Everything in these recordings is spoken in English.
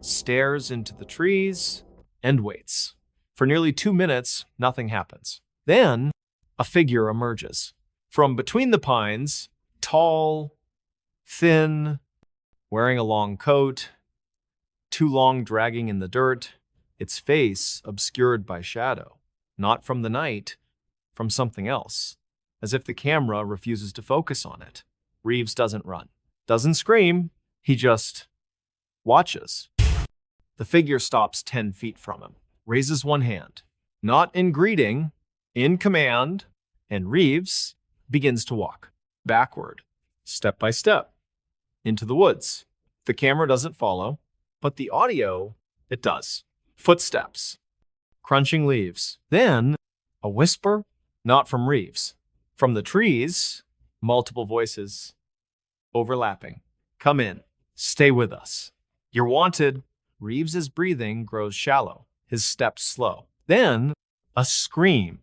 stares into the trees, and waits. For nearly 2 minutes, nothing happens. Then, a figure emerges. From between the pines, tall, thin, wearing a long coat, too long dragging in the dirt, its face obscured by shadow. Not from the night, from something else. As if the camera refuses to focus on it. Reeves doesn't run, doesn't scream, he just watches. The figure stops 10 feet from him, raises one hand, not in greeting, in command, and Reeves begins to walk backward, step by step, into the woods. The camera doesn't follow, but the audio, it does. Footsteps, crunching leaves. Then, a whisper, not from Reeves. From the trees, multiple voices, overlapping. Come in, stay with us. You're wanted. Reeves's breathing grows shallow, his steps slow. Then, a scream.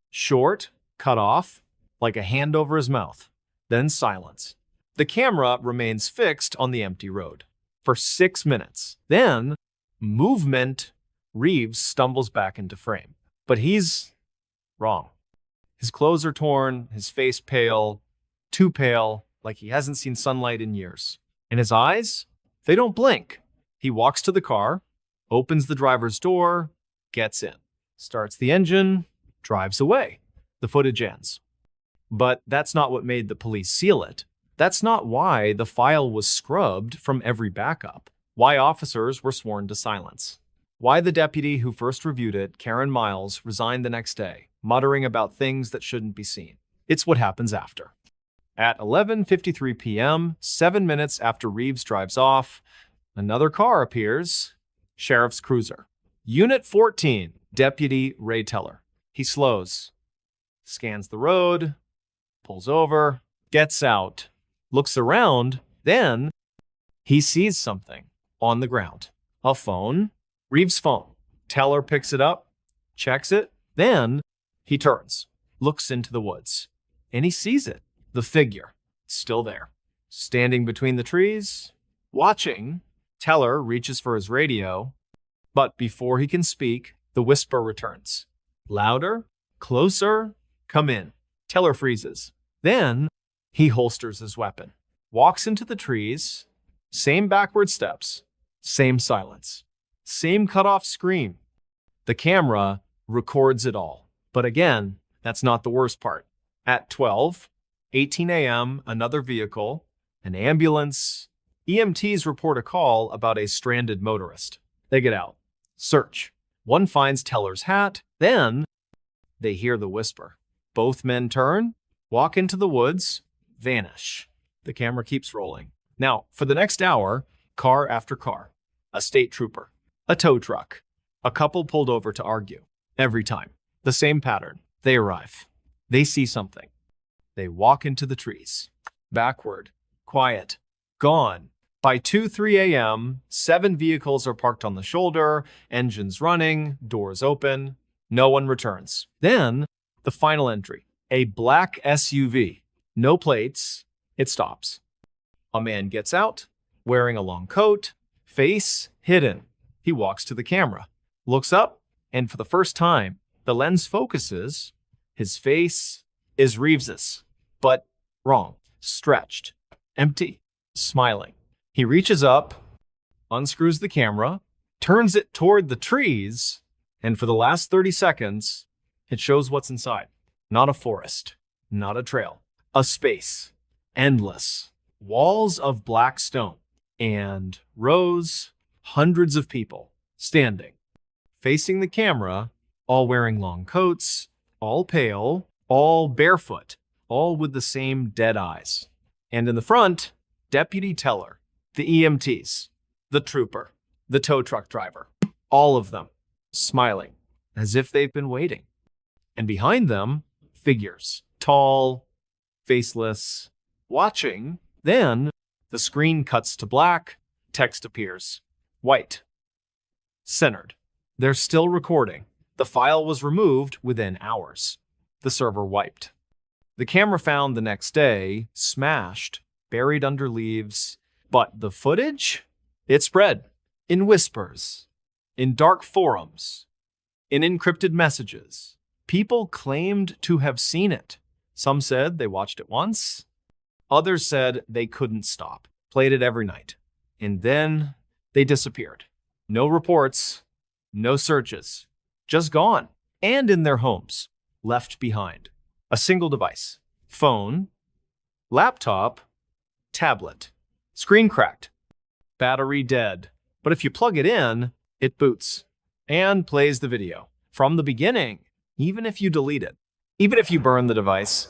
Short, cut off, like a hand over his mouth. Then silence. The camera remains fixed on the empty road for 6 minutes. Then, movement. Reeves stumbles back into frame. But he's wrong. His clothes are torn, his face pale, too pale, like he hasn't seen sunlight in years. And his eyes, they don't blink. He walks to the car, opens the driver's door, gets in, starts the engine, drives away. The footage ends. But that's not what made the police seal it. That's not why the file was scrubbed from every backup. Why officers were sworn to silence. Why the deputy who first reviewed it, Karen Miles, resigned the next day, muttering about things that shouldn't be seen. It's what happens after. At 11:53 p.m., 7 minutes after Reeves drives off, another car appears, Sheriff's Cruiser. Unit 14, Deputy Ray Teller. He slows, scans the road, pulls over, gets out, looks around, then he sees something on the ground. A phone, Reeves' phone. Teller picks it up, checks it, then he turns, looks into the woods, and he sees it. The figure, still there, standing between the trees, watching. Teller reaches for his radio, but before he can speak, the whisper returns. Louder, closer, come in. Teller freezes. Then he holsters his weapon, walks into the trees, same backward steps, same silence, same cut-off scream. The camera records it all. But again, that's not the worst part. At 12:18 a.m., another vehicle, an ambulance. EMTs report a call about a stranded motorist. They get out, search. One finds Teller's hat, then they hear the whisper. Both men turn, walk into the woods, vanish. The camera keeps rolling. Now, for the next hour, car after car, a state trooper, a tow truck, a couple pulled over to argue. Every time, the same pattern. They arrive. They see something. They walk into the trees. Backward, quiet, gone. By 2:03 a.m., 7 vehicles are parked on the shoulder, engines running, doors open. No one returns. Then, the final entry, a black SUV. No plates. It stops. A man gets out, wearing a long coat, face hidden. He walks to the camera, looks up, and for the first time, the lens focuses. His face is Reeves's, but wrong, stretched, empty, smiling. He reaches up, unscrews the camera, turns it toward the trees, and for the last 30 seconds, it shows what's inside. Not a forest, not a trail, a space, endless, walls of black stone, and rows, hundreds of people standing, facing the camera, all wearing long coats, all pale, all barefoot, all with the same dead eyes. And in the front, Deputy Teller, the EMTs, the trooper, the tow truck driver, all of them smiling as if they've been waiting. And behind them, figures, tall, faceless, watching. Then the screen cuts to black, text appears, white, centered. They're still recording. The file was removed within hours. The server wiped. The camera found the next day, smashed, buried under leaves. But the footage? It spread. In whispers, in dark forums, in encrypted messages. People claimed to have seen it. Some said they watched it once. Others said they couldn't stop, played it every night. And then they disappeared. No reports, no searches, just gone. And in their homes, left behind. A single device, phone, laptop, tablet, screen cracked, battery dead. But if you plug it in, it boots and plays the video from the beginning. Even if you delete it, even if you burn the device,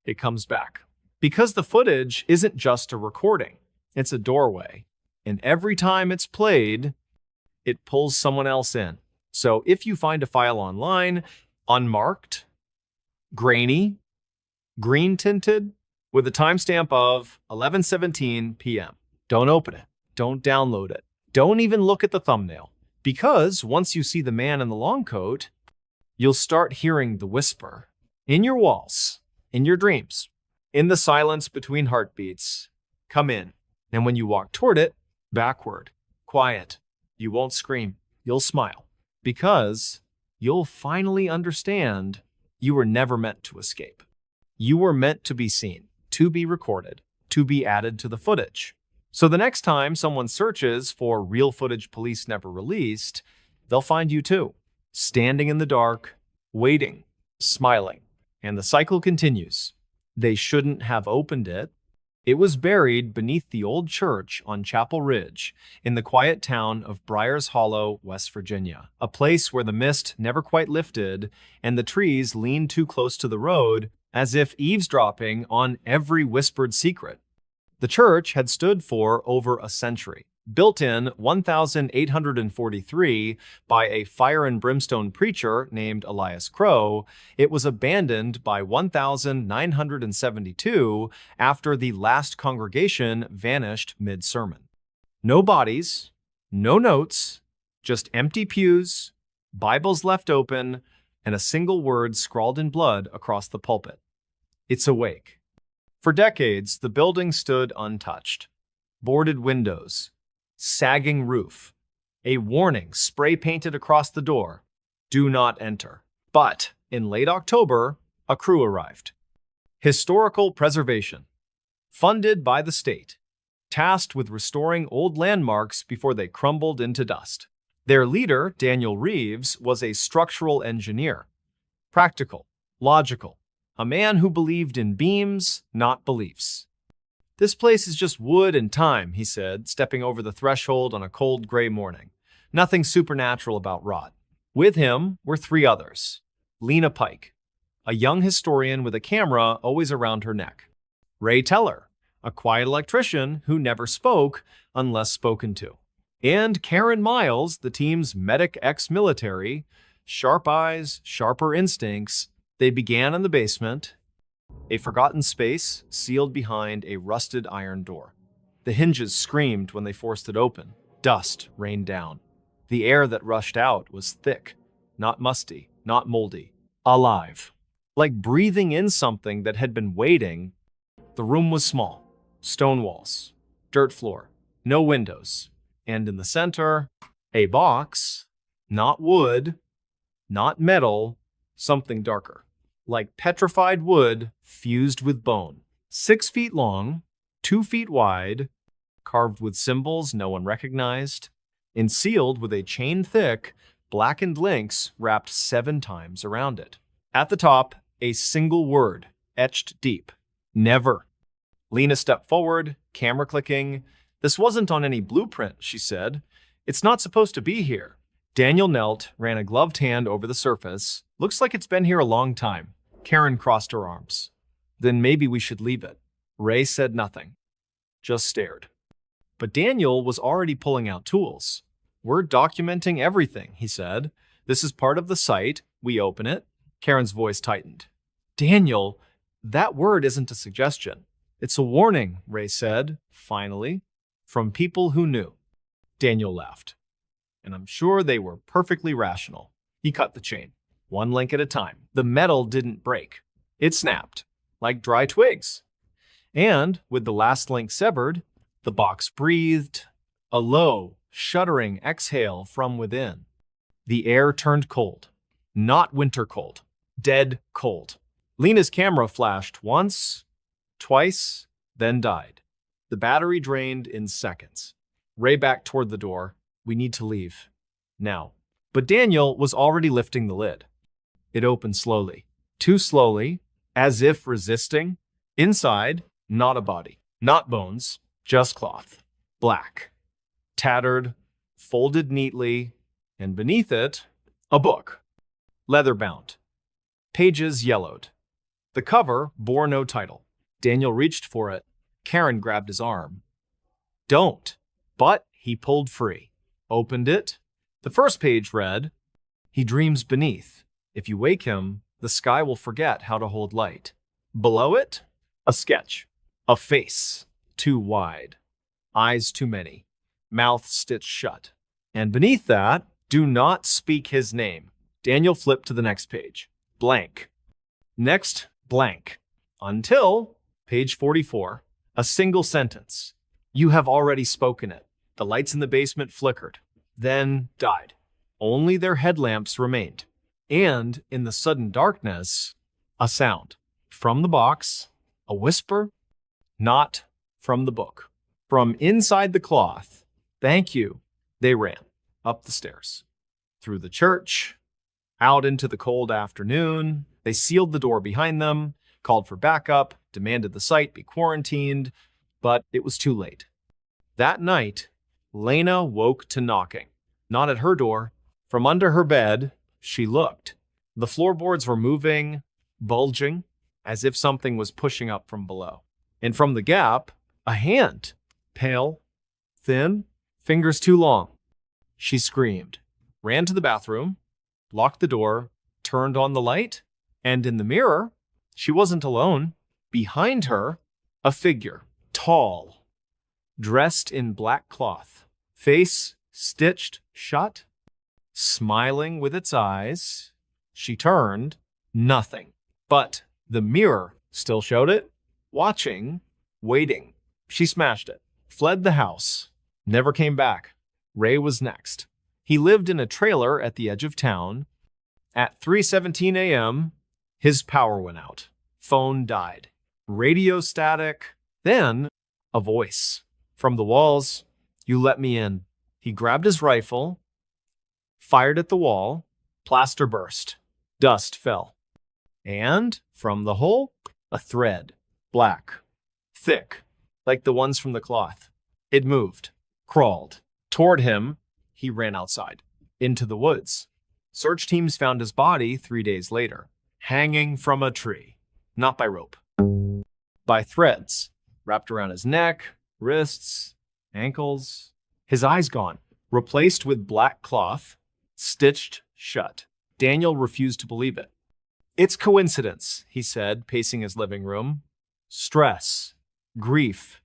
it comes back. Because the footage isn't just a recording, it's a doorway. And every time it's played, it pulls someone else in. So if you find a file online, unmarked, grainy, green tinted, with a timestamp of 11:17 p.m., don't open it. Don't download it. Don't even look at the thumbnail. Because once you see the man in the long coat, you'll start hearing the whisper in your walls, in your dreams, in the silence between heartbeats. Come in. And when you walk toward it, backward, quiet, you won't scream. You'll smile. Because you'll finally understand you were never meant to escape. You were meant to be seen, to be recorded, to be added to the footage. So the next time someone searches for real footage police never released, they'll find you too. Standing in the dark, waiting, smiling. And the cycle continues. They shouldn't have opened it. It was buried beneath the old church on Chapel Ridge in the quiet town of Briars Hollow, West Virginia, a place where the mist never quite lifted and the trees leaned too close to the road as if eavesdropping on every whispered secret. The church had stood for over a century. Built in 1843 by a fire and brimstone preacher named Elias Crow, it was abandoned by 1972 after the last congregation vanished mid-sermon. No bodies, no notes, just empty pews, Bibles left open, and a single word scrawled in blood across the pulpit. It's awake. For decades, the building stood untouched. Boarded windows, sagging roof, a warning spray-painted across the door, "Do not enter." But in late October, a crew arrived. Historical preservation, funded by the state, tasked with restoring old landmarks before they crumbled into dust. Their leader, Daniel Reeves, was a structural engineer. Practical, logical, a man who believed in beams, not beliefs. "This place is just wood and time," he said, stepping over the threshold on a cold gray morning. Nothing supernatural about rot. With him were three others. Lena Pike, a young historian with a camera always around her neck. Ray Teller, a quiet electrician who never spoke unless spoken to. And Karen Miles, the team's medic ex-military. Sharp eyes, sharper instincts. They began in the basement, a forgotten space sealed behind a rusted iron door. The hinges screamed when they forced it open. Dust rained down. The air that rushed out was thick, not musty, not moldy, alive. Like breathing in something that had been waiting. The room was small. Stone walls, dirt floor, no windows. And in the center, a box, not wood, not metal, something darker. Like petrified wood fused with bone. 6 feet long, 2 feet wide, carved with symbols no one recognized, and sealed with a chain-thick, blackened links wrapped 7 times around it. At the top, a single word, etched deep. Never. Lena stepped forward, camera clicking. "This wasn't on any blueprint," she said. "It's not supposed to be here." Daniel knelt, ran a gloved hand over the surface. "Looks like it's been here a long time." Karen crossed her arms. "Then maybe we should leave it." Ray said nothing, just stared. But Daniel was already pulling out tools. "We're documenting everything," he said. "This is part of the site. We open it." Karen's voice tightened. "Daniel, that word isn't a suggestion. It's a warning," Ray said, finally, "from people who knew." Daniel laughed. "And I'm sure they were perfectly rational." He cut the chain, one link at a time. The metal didn't break. It snapped, like dry twigs. And with the last link severed, the box breathed, a low, shuddering exhale from within. The air turned cold. Not winter cold. Dead cold. Lena's camera flashed once, twice, then died. The battery drained in seconds. Ray backed toward the door. We need to leave. Now. But Daniel was already lifting the lid. It opened slowly. Too slowly, as if resisting. Inside, not a body. Not bones. Just cloth. Black. Tattered. Folded neatly. And beneath it, a book. Leather-bound. Pages yellowed. The cover bore no title. Daniel reached for it. Karen grabbed his arm. Don't. But he pulled free. Opened it. The first page read, He dreams beneath. If you wake him, the sky will forget how to hold light. Below it, a sketch. A face, too wide. Eyes too many. Mouth stitched shut. And beneath that, do not speak his name. Daniel flipped to the next page. Blank. Next, blank. Until page 44, a single sentence. You have already spoken it. The lights in the basement flickered, then died. Only their headlamps remained. And in the sudden darkness, a sound. From the box, a whisper, not from the book. From inside the cloth, thank you, they ran up the stairs, through the church, out into the cold afternoon. They sealed the door behind them, called for backup, demanded the site be quarantined, but it was too late. That night, Lena woke to knocking. Not at her door. From under her bed, she looked. The floorboards were moving, bulging, as if something was pushing up from below. And from the gap, a hand, pale, thin, fingers too long. She screamed, ran to the bathroom, locked the door, turned on the light, and in the mirror, she wasn't alone. Behind her, a figure, tall, dressed in black cloth, face stitched shut, smiling with its eyes. She turned, nothing. But the mirror still showed it, watching, waiting. She smashed it, fled the house, never came back. Ray was next. He lived in a trailer at the edge of town. At 3:17 a.m., his power went out. Phone died. Radio static. Then, a voice. From the walls, you let me in. He grabbed his rifle, fired at the wall. Plaster burst. Dust fell. And, from the hole, a thread. Black. Thick, like the ones from the cloth. It moved. Crawled. Toward him, he ran outside. Into the woods. Search teams found his body 3 days later. Hanging from a tree. Not by rope. By threads. Wrapped around his neck, wrists, ankles. His eyes gone. Replaced with black cloth. Stitched shut. Daniel refused to believe it. It's coincidence, he said, pacing his living room. Stress. Grief.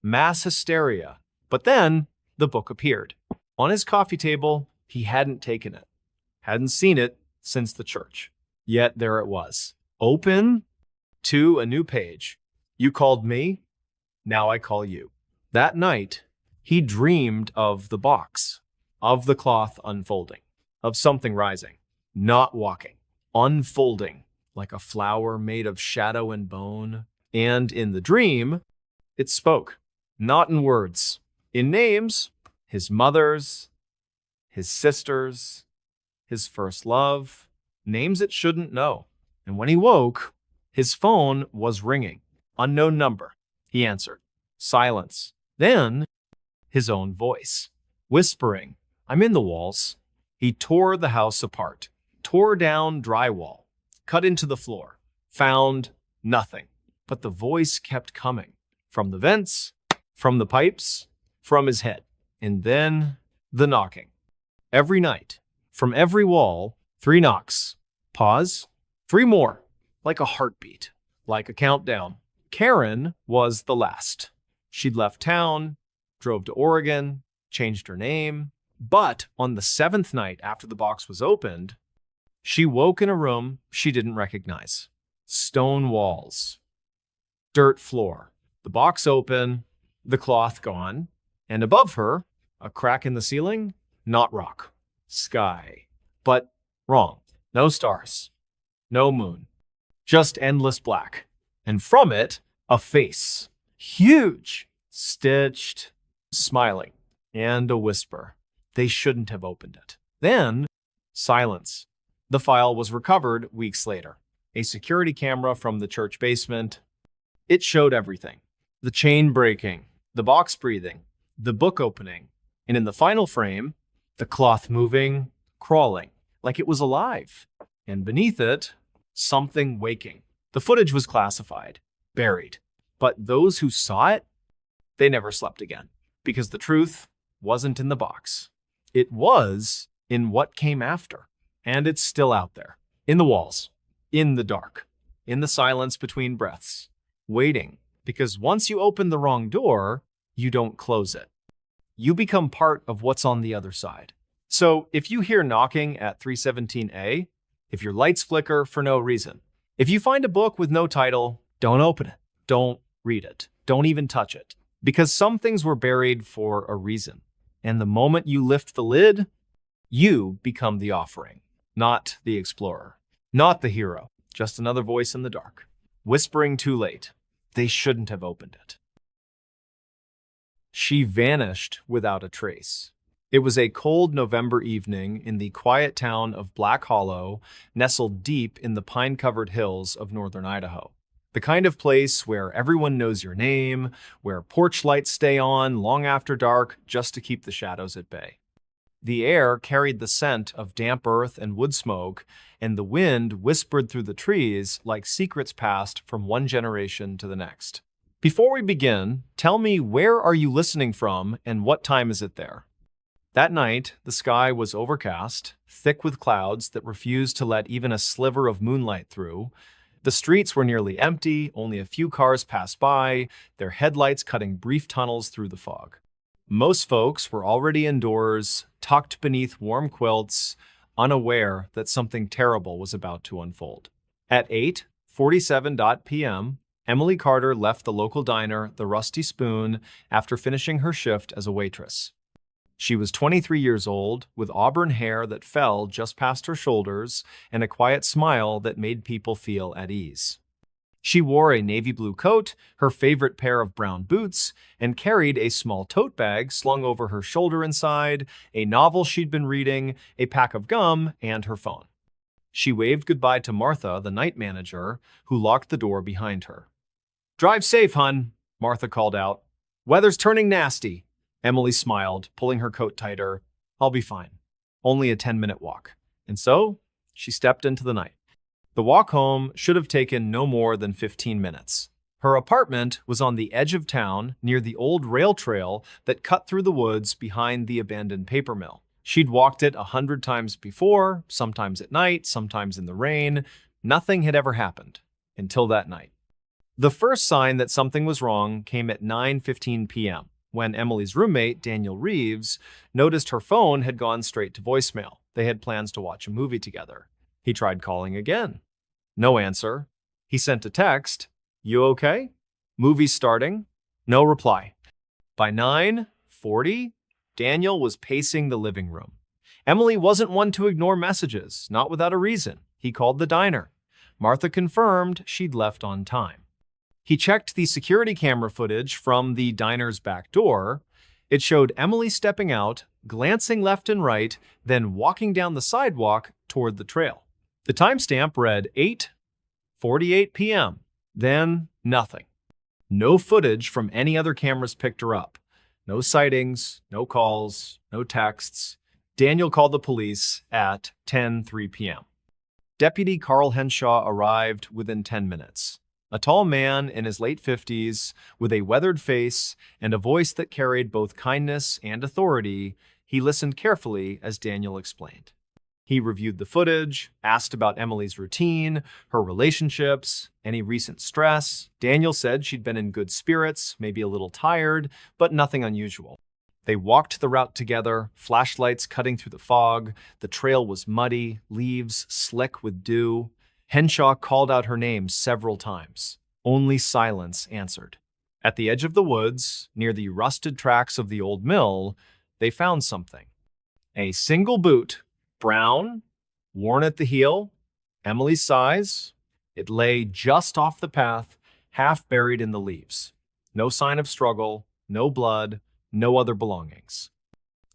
Mass hysteria. But then, the book appeared. On his coffee table, he hadn't taken it. Hadn't seen it since the church. Yet there it was. Open to a new page. You called me, now I call you. That night, he dreamed of the box, of the cloth unfolding, of something rising, not walking, unfolding like a flower made of shadow and bone. And in the dream, it spoke, not in words, in names, his mother's, his sister's, his first love, names it shouldn't know. And when he woke, his phone was ringing. Unknown number. He answered. Silence. Then, his own voice, whispering, I'm in the walls. He tore the house apart, tore down drywall, cut into the floor, found nothing. But the voice kept coming. From the vents, from the pipes, from his head. And then, the knocking. Every night, from every wall, 3 knocks. Pause. 3 more. Like a heartbeat. Like a countdown. Karen was the last. She'd left town, drove to Oregon, changed her name. But on the 7th night after the box was opened, she woke in a room she didn't recognize. Stone walls. Dirt floor. The box open, the cloth gone, and above her, A crack in the ceiling? Not rock. Sky. But wrong. No stars. No moon. Just endless black. And from it, a face. Huge. Stitched. Smiling. And a whisper. They shouldn't have opened it. Then, silence. The file was recovered weeks later. A security camera from the church basement. It showed everything. The chain breaking, the box breathing, the book opening, and in the final frame, the cloth moving, crawling, like it was alive. And beneath it, something waking. The footage was classified, buried. But those who saw it, they never slept again. Because the truth wasn't in the box. It was in what came after. And it's still out there. In the walls. In the dark. In the silence between breaths. Waiting. Because once you open the wrong door, you don't close it. You become part of what's on the other side. So if you hear knocking at 317A, if your lights flicker for no reason, if you find a book with no title, don't open it. Don't read it. Don't even touch it. Because some things were buried for a reason. And the moment you lift the lid, you become the offering, not the explorer, not the hero, just another voice in the dark, whispering too late. They shouldn't have opened it. She vanished without a trace. It was a cold November evening in the quiet town of Black Hollow, nestled deep in the pine-covered hills of northern Idaho. The kind of place where everyone knows your name, where porch lights stay on long after dark just to keep the shadows at bay. The air carried the scent of damp earth and wood smoke, and the wind whispered through the trees like secrets passed from one generation to the next. Before we begin, tell me, where are you listening from and what time is it there? That night, the sky was overcast, thick with clouds that refused to let even a sliver of moonlight through. The streets were nearly empty, only a few cars passed by, their headlights cutting brief tunnels through the fog. Most folks were already indoors, tucked beneath warm quilts, unaware that something terrible was about to unfold. At 8:47 p.m., Emily Carter left the local diner, the Rusty Spoon, after finishing her shift as a waitress. She was 23 years old, with auburn hair that fell just past her shoulders and a quiet smile that made people feel at ease. She wore a navy blue coat, her favorite pair of brown boots, and carried a small tote bag slung over her shoulder inside, a novel she'd been reading, a pack of gum, and her phone. She waved goodbye to Martha, the night manager, who locked the door behind her. "Drive safe, hun," Martha called out. "Weather's turning nasty." Emily smiled, pulling her coat tighter. "I'll be fine. Only a 10-minute walk." And so, she stepped into the night. The walk home should have taken no more than 15 minutes. Her apartment was on the edge of town, near the old rail trail that cut through the woods behind the abandoned paper mill. She'd walked it 100 times before, sometimes at night, sometimes in the rain. Nothing had ever happened until that night. The first sign that something was wrong came at 9:15 p.m. when Emily's roommate, Daniel Reeves, noticed her phone had gone straight to voicemail. They had plans to watch a movie together. He tried calling again. No answer. He sent a text, "You okay? Movie's starting." No reply. By 9:40, Daniel was pacing the living room. Emily wasn't one to ignore messages, not without a reason. He called the diner. Martha confirmed she'd left on time. He checked the security camera footage from the diner's back door. It showed Emily stepping out, glancing left and right, then walking down the sidewalk toward the trail. The timestamp read 8:48 p.m. Then nothing. No footage from any other cameras picked her up. No sightings, no calls, no texts. Daniel called the police at 10:03 p.m. Deputy Carl Henshaw arrived within 10 minutes. A tall man in his late 50s, with a weathered face and a voice that carried both kindness and authority, he listened carefully as Daniel explained. He reviewed the footage, asked about Emily's routine, her relationships, any recent stress. Daniel said she'd been in good spirits, maybe a little tired, but nothing unusual. They walked the route together, flashlights cutting through the fog. The trail was muddy, leaves slick with dew. Henshaw called out her name several times. Only silence answered. At the edge of the woods, near the rusted tracks of the old mill, they found something. A single boot, brown, worn at the heel, Emily's size. It lay just off the path, half buried in the leaves. No sign of struggle, no blood, no other belongings.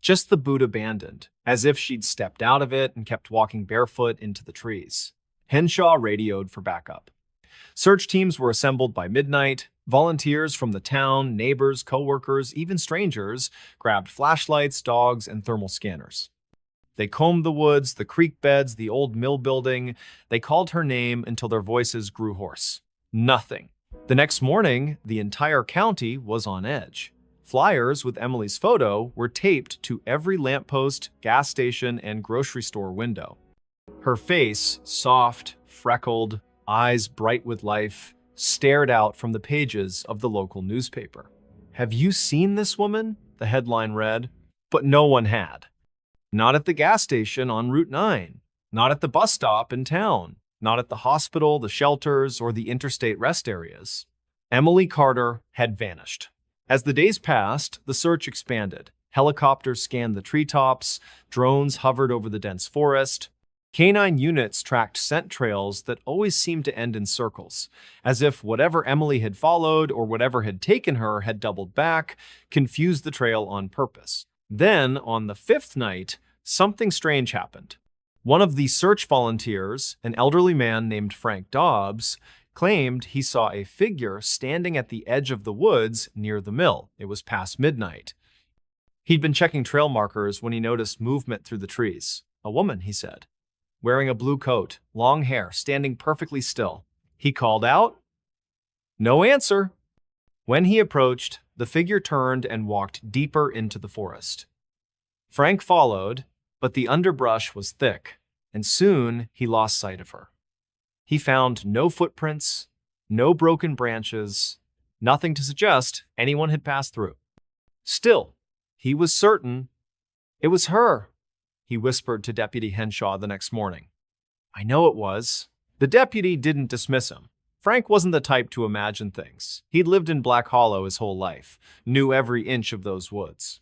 Just the boot abandoned, as if she'd stepped out of it and kept walking barefoot into the trees. Henshaw radioed for backup. Search teams were assembled by midnight. Volunteers from the town, neighbors, co-workers, even strangers, grabbed flashlights, dogs, and thermal scanners. They combed the woods, the creek beds, the old mill building. They called her name until their voices grew hoarse. Nothing. The next morning, the entire county was on edge. Flyers with Emily's photo were taped to every lamppost, gas station, and grocery store window. Her face, soft, freckled, eyes bright with life, stared out from the pages of the local newspaper. "Have you seen this woman?" the headline read. But no one had. Not at the gas station on Route 9, not at the bus stop in town, not at the hospital, the shelters, or the interstate rest areas. Emily Carter had vanished. As the days passed, the search expanded. Helicopters scanned the treetops, drones hovered over the dense forest. Canine units tracked scent trails that always seemed to end in circles, as if whatever Emily had followed or whatever had taken her had doubled back, confused the trail on purpose. Then, on the fifth night, something strange happened. One of the search volunteers, an elderly man named Frank Dobbs, claimed he saw a figure standing at the edge of the woods near the mill. It was past midnight. He'd been checking trail markers when he noticed movement through the trees. A woman, he said, wearing a blue coat, long hair, standing perfectly still. He called out. No answer. When he approached, the figure turned and walked deeper into the forest. Frank followed, but the underbrush was thick, and soon he lost sight of her. He found no footprints, no broken branches, nothing to suggest anyone had passed through. Still, he was certain it was her, he whispered to Deputy Henshaw the next morning. I know it was. The deputy didn't dismiss him. Frank wasn't the type to imagine things. He'd lived in Black Hollow his whole life, knew every inch of those woods.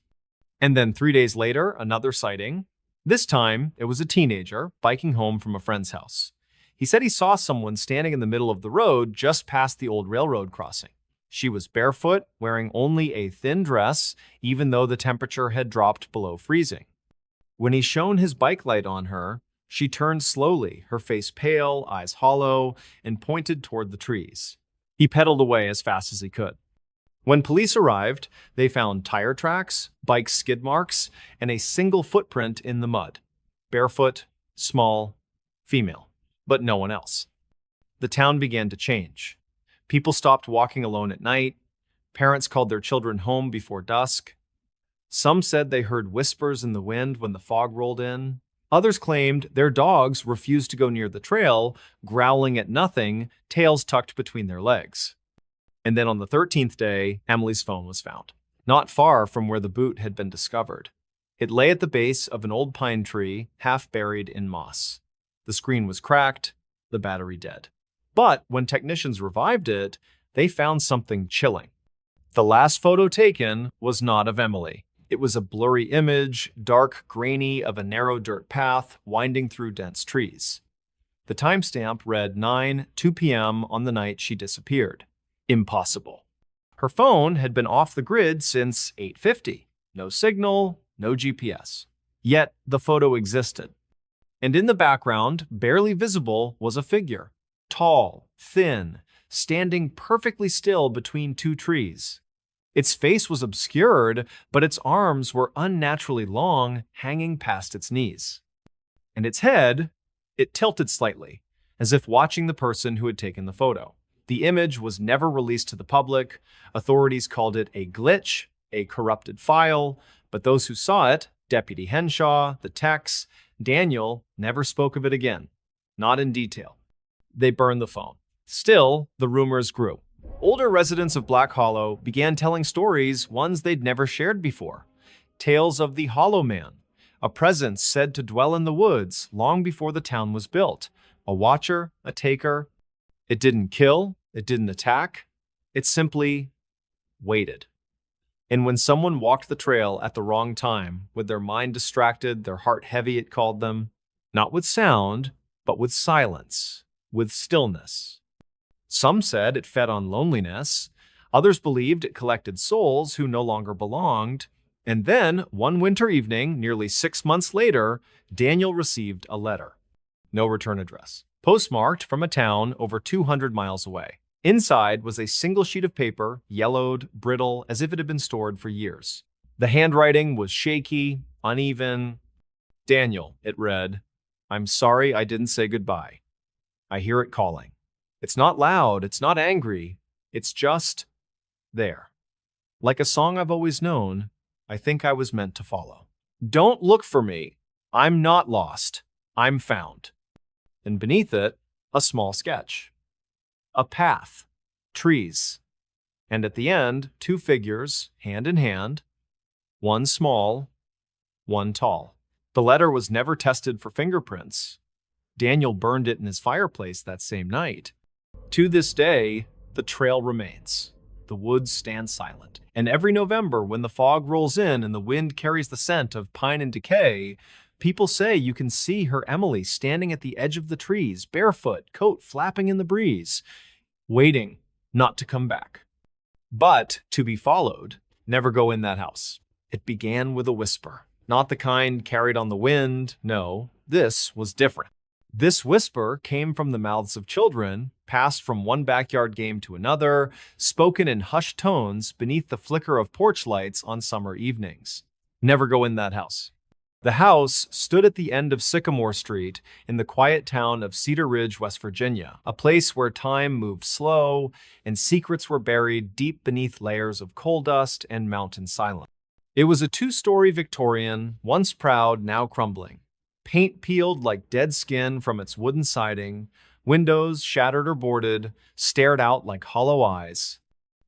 And then 3 days later, another sighting. This time, it was a teenager biking home from a friend's house. He said he saw someone standing in the middle of the road just past the old railroad crossing. She was barefoot, wearing only a thin dress, even though the temperature had dropped below freezing. When he shone his bike light on her, she turned slowly, her face pale, eyes hollow, and pointed toward the trees. He pedaled away as fast as he could. When police arrived, they found tire tracks, bike skid marks, and a single footprint in the mud. Barefoot, small, female, but no one else. The town began to change. People stopped walking alone at night. Parents called their children home before dusk. Some said they heard whispers in the wind when the fog rolled in. Others claimed their dogs refused to go near the trail, growling at nothing, tails tucked between their legs. And then on the 13th day, Emily's phone was found, not far from where the boot had been discovered. It lay at the base of an old pine tree, half buried in moss. The screen was cracked, the battery dead. But when technicians revived it, they found something chilling. The last photo taken was not of Emily. It was a blurry image, dark, grainy, of a narrow dirt path winding through dense trees. The timestamp read 9:02 p.m. on the night she disappeared. Impossible. Her phone had been off the grid since 8:50. No signal, no GPS. Yet the photo existed. And in the background, barely visible, was a figure. Tall, thin, standing perfectly still between two trees. Its face was obscured, but its arms were unnaturally long, hanging past its knees. And its head, it tilted slightly, as if watching the person who had taken the photo. The image was never released to the public. Authorities called it a glitch, a corrupted file, but those who saw it, Deputy Henshaw, the techs, Daniel, never spoke of it again. Not in detail. They burned the phone. Still, the rumors grew. Older residents of Black Hollow began telling stories, ones they'd never shared before. Tales of the Hollow Man, a presence said to dwell in the woods long before the town was built. A watcher, a taker. It didn't kill, it didn't attack. It simply waited. And when someone walked the trail at the wrong time, with their mind distracted, their heart heavy, it called them, not with sound, but with silence, with stillness. Some said it fed on loneliness. Others believed it collected souls who no longer belonged. And then, one winter evening, nearly 6 months later, Daniel received a letter. No return address. Postmarked from a town over 200 miles away. Inside was a single sheet of paper, yellowed, brittle, as if it had been stored for years. The handwriting was shaky, uneven. Daniel, it read, I'm sorry I didn't say goodbye. I hear it calling. It's not loud, it's not angry, it's just there. Like a song I've always known, I think I was meant to follow. Don't look for me. I'm not lost. I'm found. And beneath it, a small sketch. A path, trees, and at the end, 2 figures, hand in hand, one small, one tall. The letter was never tested for fingerprints. Daniel burned it in his fireplace that same night. To this day, the trail remains. The woods stand silent. And every November, when the fog rolls in and the wind carries the scent of pine and decay, people say you can see her Emily standing at the edge of the trees, barefoot, coat flapping in the breeze, waiting not to come back. But to be followed, never go in that house. It began with a whisper, not the kind carried on the wind. No, this was different. This whisper came from the mouths of children, passed from one backyard game to another, spoken in hushed tones beneath the flicker of porch lights on summer evenings. Never go in that house. The house stood at the end of Sycamore Street in the quiet town of Cedar Ridge, West Virginia, a place where time moved slow and secrets were buried deep beneath layers of coal dust and mountain silence. It was a 2-story Victorian, once proud, now crumbling. Paint peeled like dead skin from its wooden siding, windows, shattered or boarded, stared out like hollow eyes.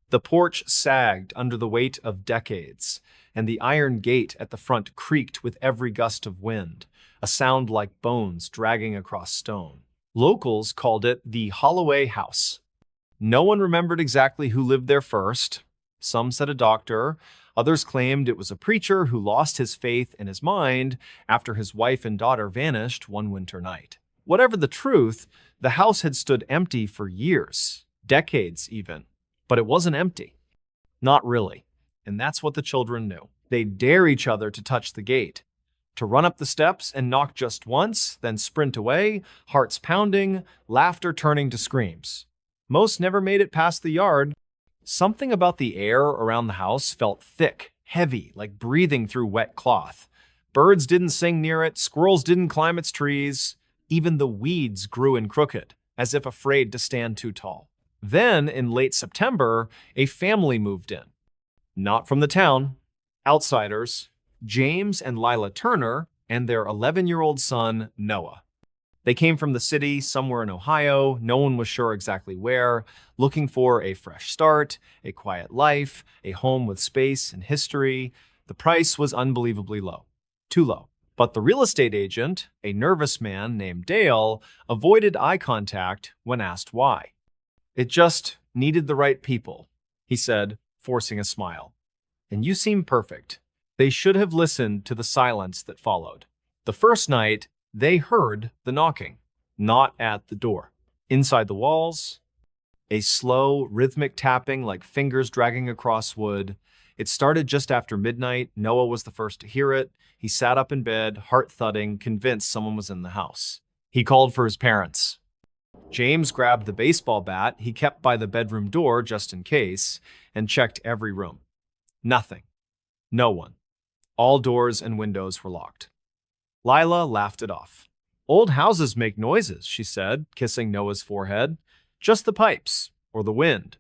The porch sagged under the weight of decades, and the iron gate at the front creaked with every gust of wind, a sound like bones dragging across stone. Locals called it the Holloway House. No one remembered exactly who lived there first. Some said a doctor. Others claimed it was a preacher who lost his faith and his mind after his wife and daughter vanished one winter night. Whatever the truth, the house had stood empty for years, decades even. But it wasn't empty. Not really. And that's what the children knew. They'd dare each other to touch the gate, to run up the steps and knock just once, then sprint away, hearts pounding, laughter turning to screams. Most never made it past the yard. Something about the air around the house felt thick, heavy, like breathing through wet cloth. Birds didn't sing near it, squirrels didn't climb its trees. Even the weeds grew in crooked, as if afraid to stand too tall. Then, in late September, a family moved in. Not from the town. Outsiders, James and Lila Turner, and their 11-year-old son, Noah. They came from the city, somewhere in Ohio, no one was sure exactly where, looking for a fresh start, a quiet life, a home with space and history. The price was unbelievably low. Too low. But the real estate agent, a nervous man named Dale, avoided eye contact when asked why. It just needed the right people, he said, forcing a smile. And you seem perfect. They should have listened to the silence that followed. The first night, they heard the knocking, not at the door. Inside the walls, a slow, rhythmic tapping like fingers dragging across wood. It started just after midnight. Noah was the first to hear it. He sat up in bed, heart thudding, convinced someone was in the house. He called for his parents. James grabbed the baseball bat he kept by the bedroom door just in case and checked every room. Nothing. No one. All doors and windows were locked. Lila laughed it off. Old houses make noises, she said, kissing Noah's forehead. Just the pipes, or the wind.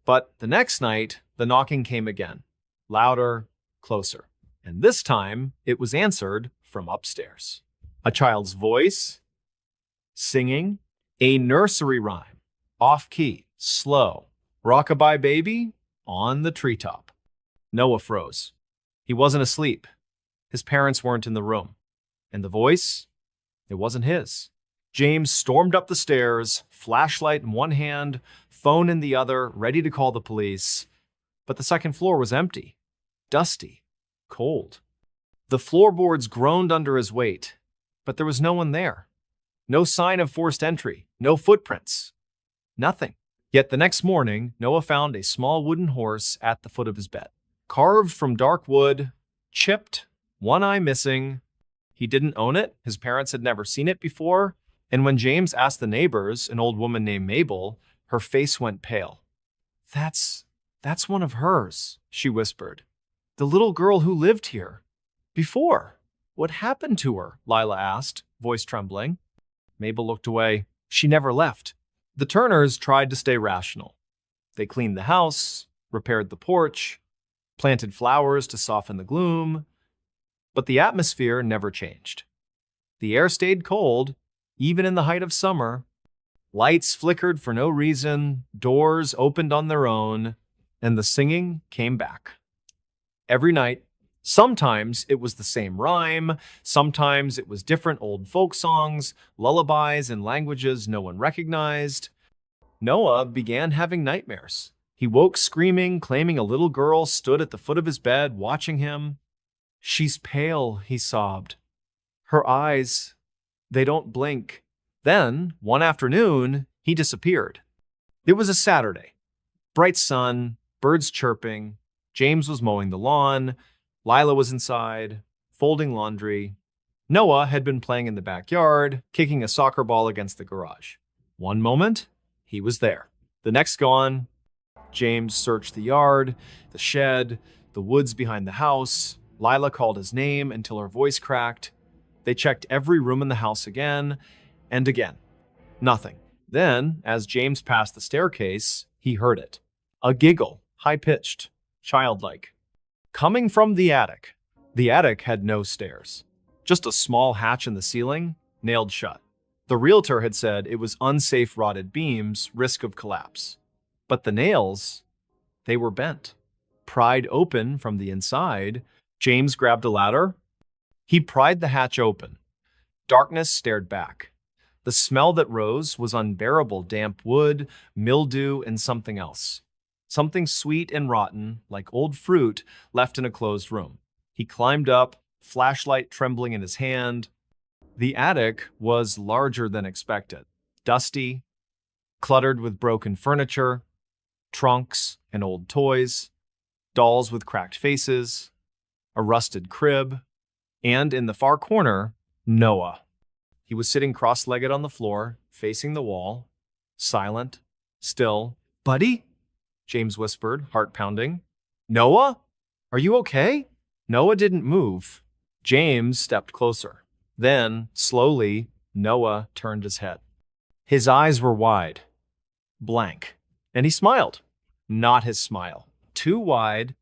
But the next night, the knocking came again. Louder, closer. And this time, it was answered from upstairs. A child's voice, singing, a nursery rhyme, off-key, slow. Rockabye baby, on the treetop. Noah froze. He wasn't asleep. His parents weren't in the room. And the voice? It wasn't his. James stormed up the stairs, flashlight in one hand, phone in the other, ready to call the police. But the second floor was empty. dusty, cold. The floorboards groaned under his weight, but there was no one there. No sign of forced entry, no footprints, nothing. Yet the next morning, Noah found a small wooden horse at the foot of his bed. Carved from dark wood, chipped, one eye missing. He didn't own it, his parents had never seen it before, and when James asked the neighbors, an old woman named Mabel, her face went pale. That's one of hers, she whispered. The little girl who lived here. Before. What happened to her? Lila asked, voice trembling. Mabel looked away. She never left. The Turners tried to stay rational. They cleaned the house, repaired the porch, planted flowers to soften the gloom, but the atmosphere never changed. The air stayed cold, even in the height of summer. Lights flickered for no reason, doors opened on their own, and the singing came back. Every night, sometimes it was the same rhyme, sometimes it was different old folk songs, lullabies in languages no one recognized. Noah began having nightmares. He woke screaming, claiming a little girl stood at the foot of his bed watching him. She's pale, he sobbed. Her eyes, they don't blink. Then, one afternoon, he disappeared. It was a Saturday. Bright sun, birds chirping. James was mowing the lawn. Lila was inside, folding laundry. Noah had been playing in the backyard, kicking a soccer ball against the garage. One moment, he was there. The next gone. James searched the yard, the shed, the woods behind the house. Lila called his name until her voice cracked. They checked every room in the house again and again. Nothing. Then, as James passed the staircase, he heard it. A giggle, high-pitched, childlike. Coming from the attic. The attic had no stairs. Just a small hatch in the ceiling, nailed shut. The realtor had said it was unsafe rotted beams, risk of collapse. But the nails, they were bent. Pried open from the inside, James grabbed a ladder. He pried the hatch open. Darkness stared back. The smell that rose was unbearable: damp wood, mildew, and something else. Something sweet and rotten, like old fruit, left in a closed room. He climbed up, flashlight trembling in his hand. The attic was larger than expected. Dusty, cluttered with broken furniture, trunks and old toys, dolls with cracked faces, a rusted crib, and in the far corner, Noah. He was sitting cross-legged on the floor, facing the wall, silent, still. Buddy? James whispered, heart pounding. Noah? Are you okay? Noah didn't move. James stepped closer. Then, slowly, Noah turned his head. His eyes were wide, blank, and he smiled. Not his smile. Too wide,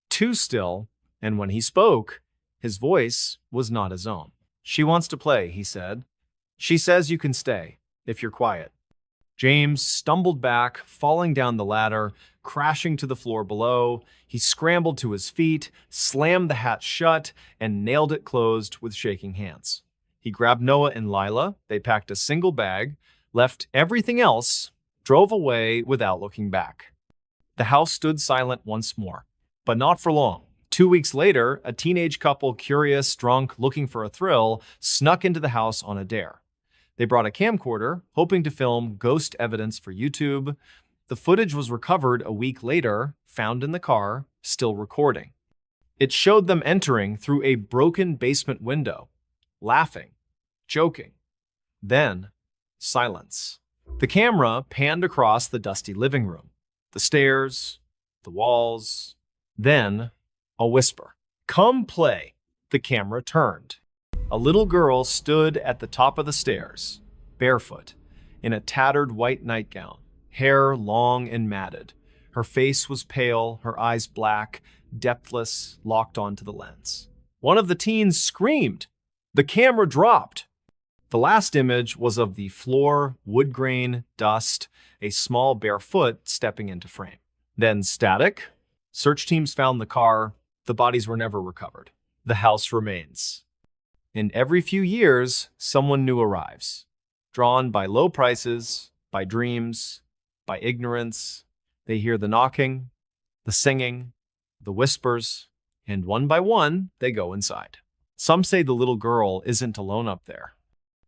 too still, and when he spoke, his voice was not his own. She wants to play, he said. She says you can stay, if you're quiet. James stumbled back, falling down the ladder, crashing to the floor below. He scrambled to his feet, slammed the hatch shut, and nailed it closed with shaking hands. He grabbed Noah and Lila. They packed a single bag, left everything else, drove away without looking back. The house stood silent once more, but not for long. 2 weeks later, a teenage couple, curious, drunk, looking for a thrill, snuck into the house on a dare. They brought a camcorder, hoping to film ghost evidence for YouTube. The footage was recovered a week later, found in the car, still recording. It showed them entering through a broken basement window, laughing, joking. Then, silence. The camera panned across the dusty living room, the stairs, the walls. Then, a whisper. Come play. The camera turned. A little girl stood at the top of the stairs, barefoot, in a tattered white nightgown, hair long and matted. Her face was pale, her eyes black, depthless, locked onto the lens. One of the teens screamed. The camera dropped. The last image was of the floor, wood grain, dust, a small bare foot stepping into frame. Then static. Search teams found the car. The bodies were never recovered. The house remains. And every few years, someone new arrives, drawn by low prices, by dreams, by ignorance. They hear the knocking, the singing, the whispers, and one by one, they go inside. Some say the little girl isn't alone up there,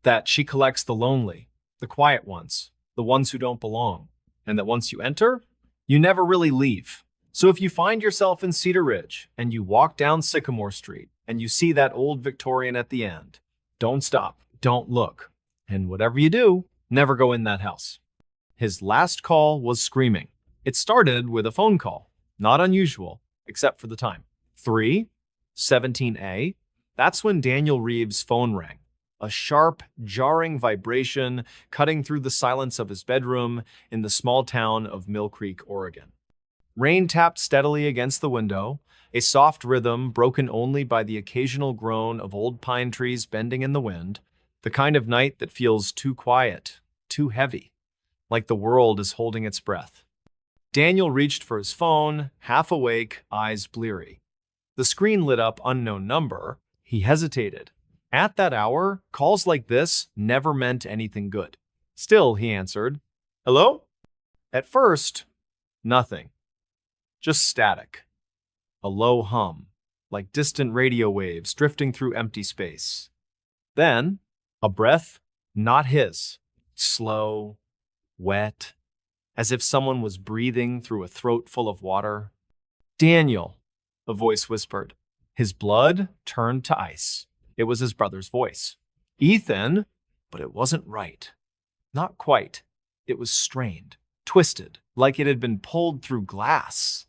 that she collects the lonely, the quiet ones, the ones who don't belong, and that once you enter, you never really leave. So if you find yourself in Cedar Ridge and you walk down Sycamore Street and you see that old Victorian at the end, don't stop, don't look, and whatever you do, never go in that house. His last call was screaming. It started with a phone call, not unusual, except for the time. 3:17 That's when Daniel Reeves' phone rang. A sharp, jarring vibration cutting through the silence of his bedroom in the small town of Mill Creek, Oregon. Rain tapped steadily against the window, a soft rhythm broken only by the occasional groan of old pine trees bending in the wind, the kind of night that feels too quiet, too heavy, like the world is holding its breath. Daniel reached for his phone, half awake, eyes bleary. The screen lit up unknown number. He hesitated. At that hour, calls like this never meant anything good. Still, he answered, "Hello?" At first, nothing. Just static. A low hum, like distant radio waves drifting through empty space. Then, a breath, not his, slow, wet, as if someone was breathing through a throat full of water. "Daniel," a voice whispered. His blood turned to ice. It was his brother's voice. "Ethan," but it wasn't right. Not quite. It was strained, twisted, like it had been pulled through glass.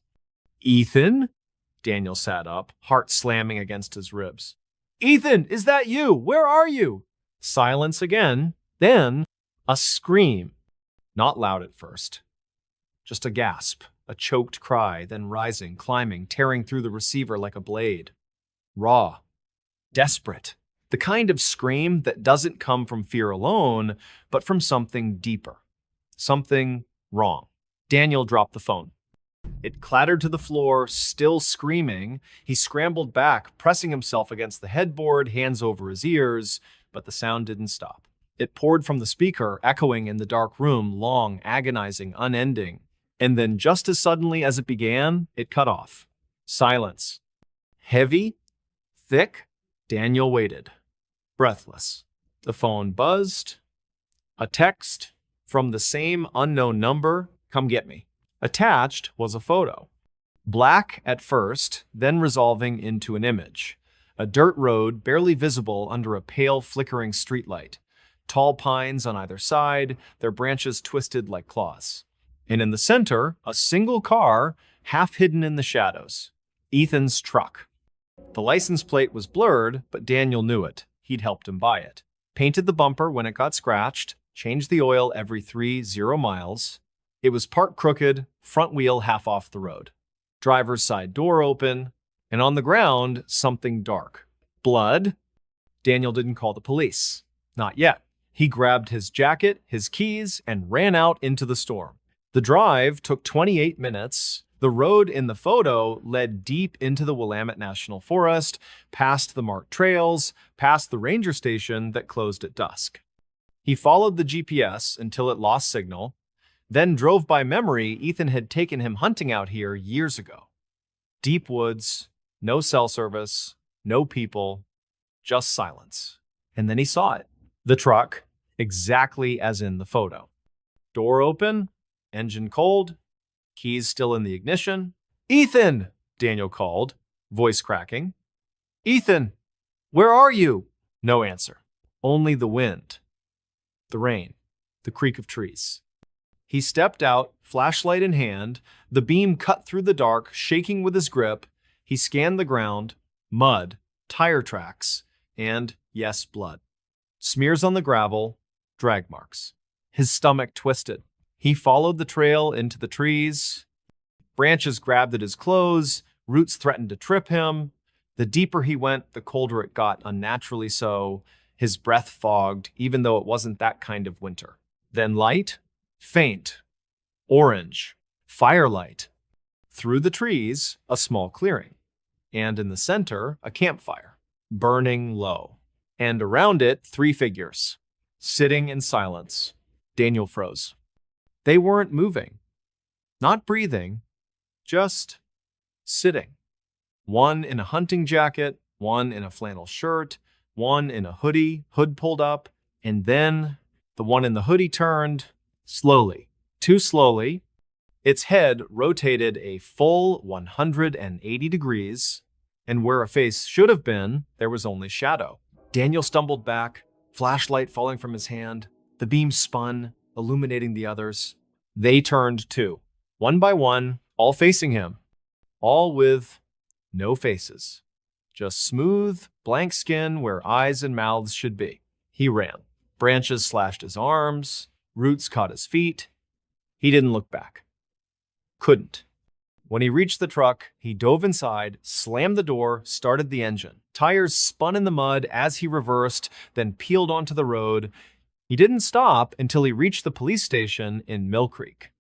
"Ethan?" Daniel sat up, heart slamming against his ribs. "Ethan, is that you? Where are you?" Silence again, then a scream. Not loud at first. Just a gasp, a choked cry, then rising, climbing, tearing through the receiver like a blade. Raw. Desperate. The kind of scream that doesn't come from fear alone, but from something deeper. Something wrong. Daniel dropped the phone. It clattered to the floor, still screaming. He scrambled back, pressing himself against the headboard, hands over his ears, but the sound didn't stop. It poured from the speaker, echoing in the dark room, long, agonizing, unending. And then, just as suddenly as it began, it cut off. Silence. Heavy, thick. Daniel waited, breathless. The phone buzzed. A text from the same unknown number, "Come get me." Attached was a photo. Black at first, then resolving into an image. A dirt road barely visible under a pale, flickering streetlight. Tall pines on either side, their branches twisted like claws. And in the center, a single car, half hidden in the shadows. Ethan's truck. The license plate was blurred, but Daniel knew it. He'd helped him buy it. Painted the bumper when it got scratched, changed the oil every 30 miles. It was parked crooked, front wheel half off the road. Driver's side door open, and on the ground, something dark. Blood. Daniel didn't call the police. Not yet. He grabbed his jacket, his keys, and ran out into the storm. The drive took 28 minutes. The road in the photo led deep into the Willamette National Forest, past the marked trails, past the ranger station that closed at dusk. He followed the GPS until it lost signal, then drove by memory Ethan had taken him hunting out here years ago. Deep woods, no cell service, no people, just silence. And then he saw it. The truck, exactly as in the photo. Door open, engine cold, keys still in the ignition. "Ethan!" Daniel called, voice cracking. "Ethan, where are you?" No answer. Only the wind, the rain, the creak of trees. He stepped out, flashlight in hand. The beam cut through the dark, shaking with his grip. He scanned the ground, mud, tire tracks, and, yes, blood. Smears on the gravel, drag marks. His stomach twisted. He followed the trail into the trees. Branches grabbed at his clothes. Roots threatened to trip him. The deeper he went, the colder it got, unnaturally so. His breath fogged, even though it wasn't that kind of winter. Then light, faint, orange, firelight. Through the trees, a small clearing. And in the center, a campfire, burning low. And around it, 3 figures, sitting in silence. Daniel froze. They weren't moving, not breathing, just sitting. One in a hunting jacket, one in a flannel shirt, one in a hoodie, hood pulled up, and then the one in the hoodie turned slowly, too slowly. Its head rotated a full 180 degrees, and where a face should have been, there was only shadow. Daniel stumbled back, flashlight falling from his hand. The beam spun, illuminating the others. They turned too, one by one, all facing him, all with no faces, just smooth, blank skin where eyes and mouths should be. He ran. Branches slashed his arms, roots caught his feet. He didn't look back. Couldn't. When he reached the truck, he dove inside, slammed the door, started the engine. Tires spun in the mud as he reversed, then peeled onto the road. He didn't stop until he reached the police station in Mill Creek.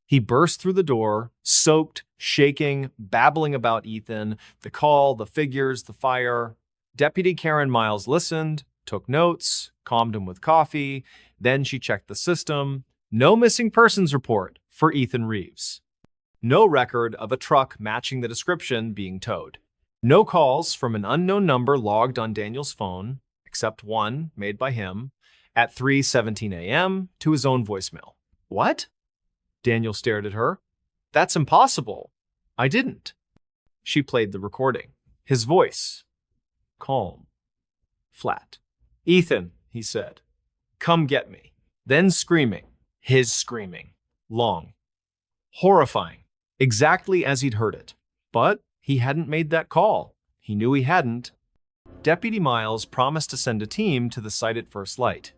He burst through the door, soaked, shaking, babbling about Ethan, the call, the figures, the fire. Deputy Karen Miles listened, took notes, calmed him with coffee. Then she checked the system. No missing persons report for Ethan Reeves. No record of a truck matching the description being towed. No calls from an unknown number logged on Daniel's phone, except one made by him at 3:17 a.m. to his own voicemail. What? Daniel stared at her. That's impossible. I didn't. She played the recording. His voice. Calm. Flat. Ethan, he said. Come get me. Then screaming. His screaming. Long. Horrifying. Exactly as he'd heard it. But he hadn't made that call. He knew he hadn't. Deputy Miles promised to send a team to the site at first light.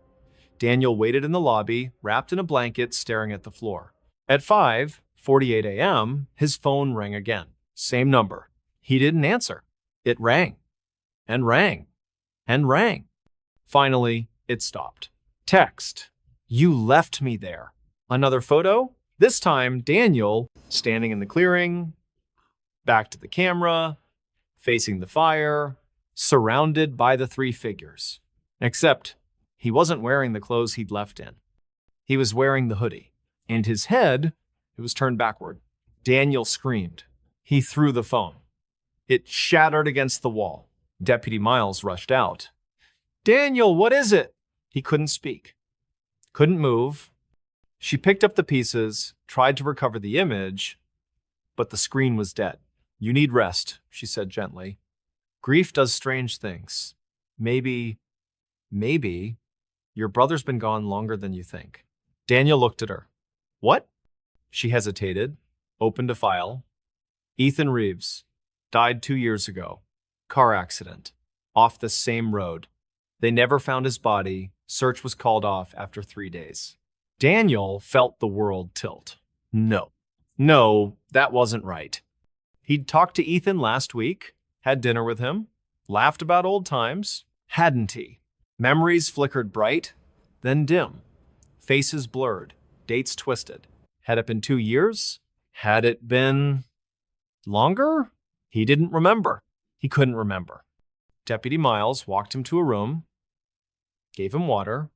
Daniel waited in the lobby, wrapped in a blanket, staring at the floor. At 5:48 a.m., his phone rang again. Same number. He didn't answer. It rang. And rang. And rang. Finally, it stopped. Text. You left me there. Another photo? This time, Daniel, standing in the clearing, back to the camera, facing the fire, surrounded by the three figures. Except, he wasn't wearing the clothes he'd left in. He was wearing the hoodie, and his head, it was turned backward. Daniel screamed. He threw the phone. It shattered against the wall. Deputy Miles rushed out. Daniel, what is it? He couldn't speak. Couldn't move. She picked up the pieces, tried to recover the image, but the screen was dead. You need rest, she said gently. Grief does strange things. Maybe your brother's been gone longer than you think. Daniel looked at her. What? She hesitated, opened a file. Ethan Reeves died 2 years ago. Car accident. Off the same road. They never found his body. Search was called off after 3 days. Daniel felt the world tilt. No, that wasn't right. He'd talked to Ethan last week, had dinner with him, laughed about old times, hadn't he? Memories flickered bright, then dim. Faces blurred, dates twisted. Had it been 2 years? Had it been longer? He didn't remember. He couldn't remember. Deputy Miles walked him to a room, gave him water,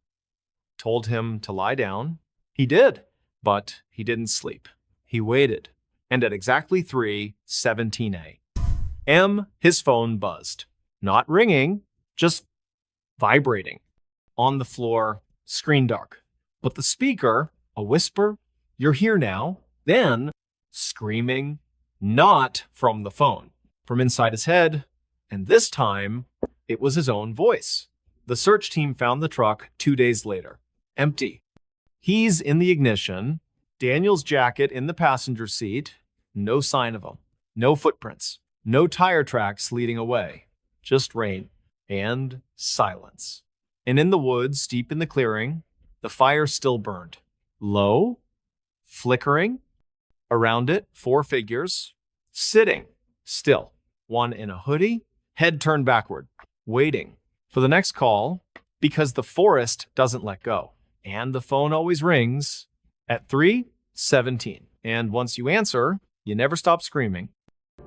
told him to lie down. He did, but he didn't sleep. He waited, and at exactly 3:17 a.m., his phone buzzed. Not ringing, just vibrating. On the floor, screen dark. But the speaker, a whisper, "You're here now." Then, screaming, not from the phone, from inside his head, and this time, it was his own voice. The search team found the truck 2 days later. Empty. He's in the ignition, Daniel's jacket in the passenger seat, no sign of him, no footprints, no tire tracks leading away, just rain and silence. And in the woods, deep in the clearing, the fire still burned. Low, flickering, around it, 4 figures, sitting still, one in a hoodie, head turned backward, waiting for the next call, because the forest doesn't let go. And the phone always rings at 3:17. And once you answer, you never stop screaming.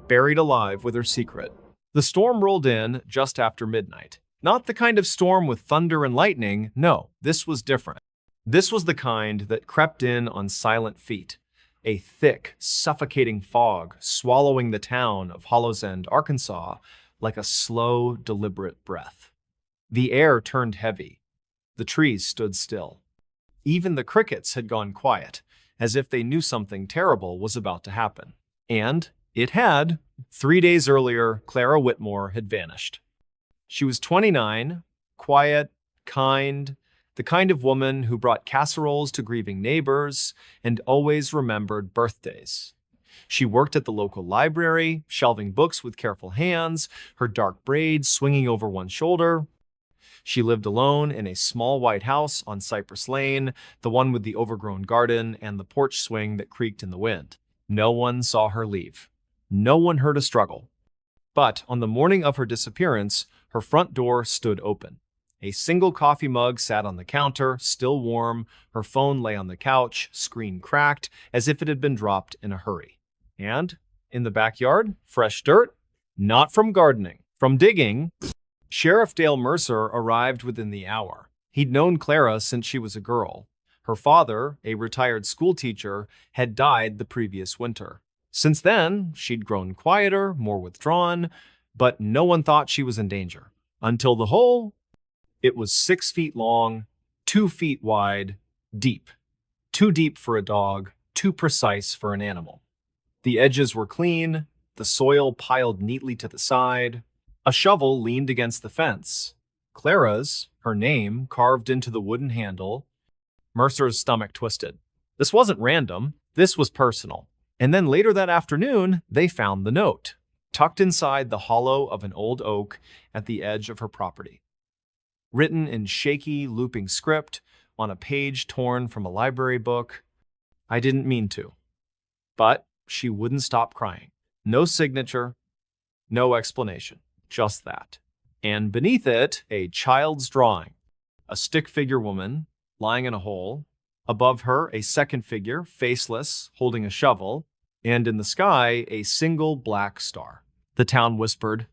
Buried alive with her secret. The storm rolled in just after midnight. Not the kind of storm with thunder and lightning. No, this was different. This was the kind that crept in on silent feet, a thick, suffocating fog swallowing the town of Hollows End, Arkansas, like a slow, deliberate breath. The air turned heavy. The trees stood still. Even the crickets had gone quiet, as if they knew something terrible was about to happen. And it had. 3 days earlier, Clara Whitmore had vanished. She was 29, quiet, kind, the kind of woman who brought casseroles to grieving neighbors and always remembered birthdays. She worked at the local library, shelving books with careful hands, her dark braids swinging over one shoulder. She lived alone in a small white house on Cypress Lane, the one with the overgrown garden and the porch swing that creaked in the wind. No one saw her leave. No one heard a struggle. But on the morning of her disappearance, her front door stood open. A single coffee mug sat on the counter, still warm. Her phone lay on the couch, screen cracked, as if it had been dropped in a hurry. And in the backyard, fresh dirt, not from gardening, from digging. Sheriff Dale Mercer arrived within the hour. He'd known Clara since she was a girl. Her father, a retired schoolteacher, had died the previous winter. Since then, she'd grown quieter, more withdrawn, but no one thought she was in danger. Until the hole, it was 6 feet long, 2 feet wide, deep. Too deep for a dog, too precise for an animal. The edges were clean, the soil piled neatly to the side. A shovel leaned against the fence. Clara's, her name, carved into the wooden handle. Mercer's stomach twisted. This wasn't random. This was personal. And then later that afternoon, they found the note, tucked inside the hollow of an old oak at the edge of her property. Written in shaky, looping script on a page torn from a library book. I didn't mean to. But she wouldn't stop crying. No signature, no explanation. Just that. And beneath it, a child's drawing. A stick figure woman lying in a hole. Above her, a second figure, faceless, holding a shovel. And in the sky, a single black star. The town whispered.